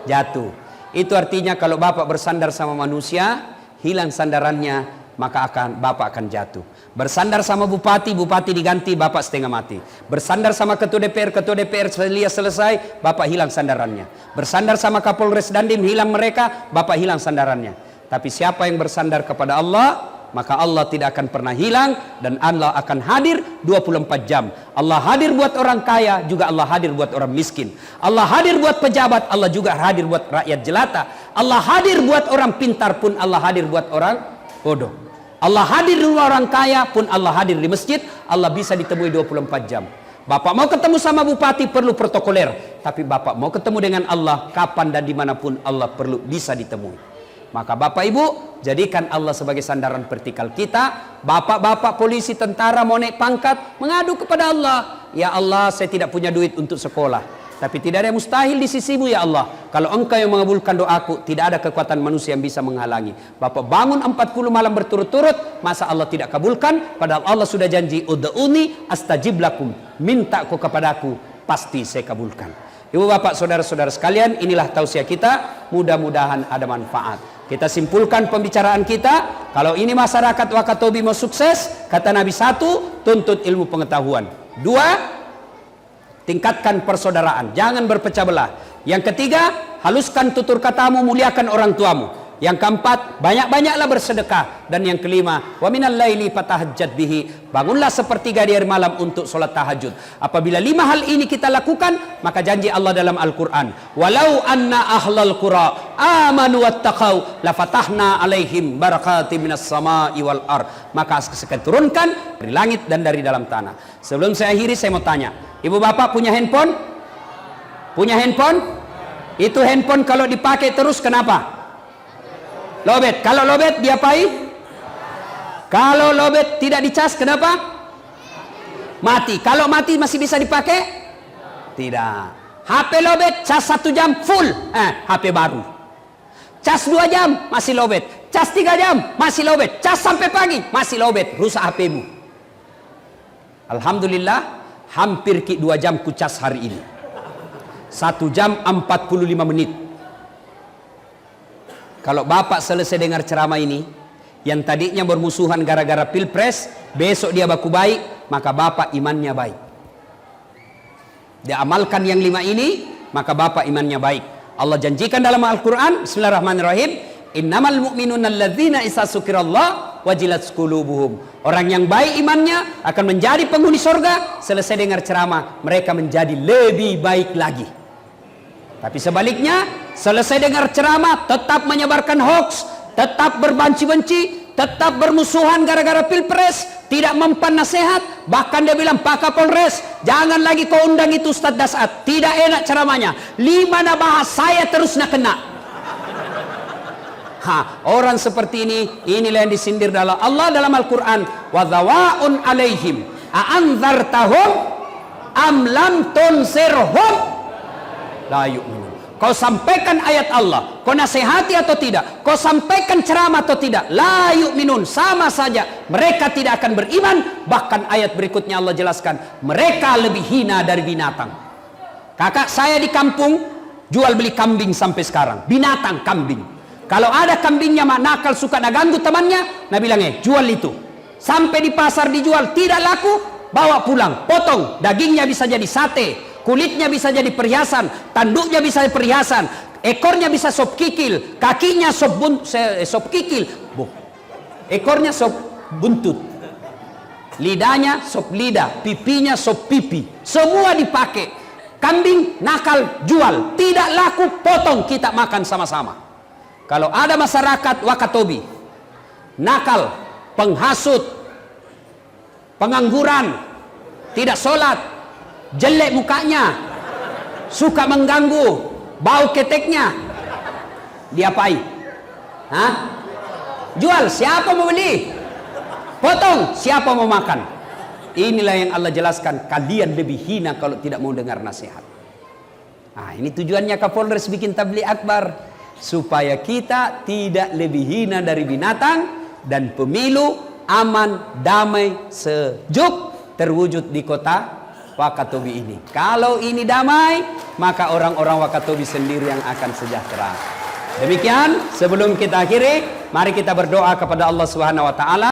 Jatuh. Itu artinya kalau Bapak bersandar sama manusia, hilang sandarannya, maka Bapak akan jatuh. Bersandar sama bupati, bupati diganti, Bapak setengah mati. Bersandar sama ketua DPR selesai, Bapak hilang sandarannya. Bersandar sama Kapolres Dandim, hilang mereka, Bapak hilang sandarannya. Tapi siapa yang bersandar kepada Allah, maka Allah tidak akan pernah hilang, dan Allah akan hadir 24 jam. Allah hadir buat orang kaya, juga Allah hadir buat orang miskin. Allah hadir buat pejabat, Allah juga hadir buat rakyat jelata. Allah hadir buat orang pintar pun, Allah hadir buat orang bodoh. Allah hadir di orang kaya pun, Allah hadir di masjid. Allah bisa ditemui 24 jam. Bapak mau ketemu sama bupati perlu protokoler, tapi Bapak mau ketemu dengan Allah kapan dan dimanapun, Allah perlu bisa ditemui. Maka Bapak Ibu, jadikan Allah sebagai sandaran vertikal kita. Bapak-bapak polisi, tentara mau naik pangkat, mengadu kepada Allah. Ya Allah, saya tidak punya duit untuk sekolah, tapi tidak ada yang mustahil di sisimu ya Allah. Kalau Engkau yang mengabulkan doaku, tidak ada kekuatan manusia yang bisa menghalangi. Bapak bangun 40 malam berturut-turut, masa Allah tidak kabulkan? Padahal Allah sudah janji, ud'uni astajib lakum, minta kau kepadaku, pasti saya kabulkan. Ibu bapak saudara-saudara sekalian, inilah tausiah kita, mudah-mudahan ada manfaat. Kita simpulkan pembicaraan kita. Kalau ini masyarakat Wakatobi mau sukses, kata Nabi, 1, tuntut ilmu pengetahuan. 2, tingkatkan persaudaraan, jangan berpecah belah. Yang ketiga, haluskan tutur katamu, muliakan orang tuamu. Yang keempat, banyak-banyaklah bersedekah. Dan yang kelima, wa minal laili fatahajjat bihi, bangunlah sepertiga di hari malam untuk solat tahajud. Apabila 5 hal ini kita lakukan, maka janji Allah dalam Al-Quran, walau anna ahlal qura amanu wattaqau lafatahna alaihim barakatim minas sama'i wal ar, maka saya turunkan dari langit dan dari dalam tanah. Sebelum saya akhiri, saya mau tanya, ibu bapak punya handphone? Punya handphone? Itu handphone kalau dipakai terus kenapa? Lobet. Kalau lobet diapain? Kalau lobet tidak dicas kenapa? Mati. Kalau mati masih bisa dipakai? Tidak. HP lobet, cas 1 jam full, HP baru. Cas 2 jam masih lobet, cas 3 jam masih lobet, cas sampai pagi masih lobet, rusak HPmu. Alhamdulillah, hampir 2 jam ku cas hari ini. 1 jam 45 menit. Kalau bapak selesai dengar ceramah ini, yang tadinya bermusuhan gara-gara pilpres, besok dia baku baik, maka bapak imannya baik. Dia amalkan yang 5 ini, maka bapak imannya baik. Allah janjikan dalam Al-Quran, bismillahirrahmanirrahim, innamal mu'minuna alladzina isa sukirallah wajilat qulubuhum. Orang yang baik imannya akan menjadi penghuni surga. Selesai dengar ceramah, mereka menjadi lebih baik lagi. Tapi sebaliknya, selesai dengar ceramah tetap menyebarkan hoax, tetap berbenci-benci, tetap bermusuhan gara-gara pilpres, tidak mempan nasihat. Bahkan dia bilang, Pak Kapolres, jangan lagi kau undang itu Ustadz Dasat, tidak enak ceramahnya. 5 na bahas saya terus nak kena. Orang seperti inilah yang disindir dalam Allah dalam Al-Quran, wa dhawaun alaihim a'anzartahum am lam tunsirhum la yu'minun. Kau sampaikan ayat Allah, kau nasihati atau tidak, kau sampaikan ceramah atau tidak, la yu'minun, sama saja mereka tidak akan beriman. Bahkan ayat berikutnya Allah jelaskan, mereka lebih hina dari binatang. Kakak saya di kampung jual beli kambing sampai sekarang, binatang kambing. Kalau ada kambingnya nakal suka ganggu temannya, nah bilang jual itu. Sampai di pasar dijual tidak laku, bawa pulang, potong, dagingnya bisa jadi sate, kulitnya bisa jadi perhiasan, tanduknya bisa jadi perhiasan, ekornya bisa sop kikil, kakinya sop kikil, ekornya sop buntut, lidahnya sop lidah, pipinya sop pipi, semua dipakai. Kambing nakal jual, tidak laku potong, kita makan sama-sama. Kalau ada masyarakat Wakatobi nakal, penghasut, pengangguran, tidak sholat, jelek mukanya, suka mengganggu, bau keteknya, diapain? Jual, siapa mau beli? Potong, siapa mau makan? Inilah yang Allah jelaskan, kalian lebih hina kalau tidak mau dengar nasihat. Ini tujuannya Kapolres bikin tabligh akbar. supaya kita tidak lebih hina dari binatang, dan pemilu aman, damai, sejuk terwujud di kota Wakatobi ini. Kalau ini damai, maka orang-orang Wakatobi sendiri yang akan sejahtera. Demikian, sebelum kita akhiri, mari kita berdoa kepada Allah Subhanahu wa taala.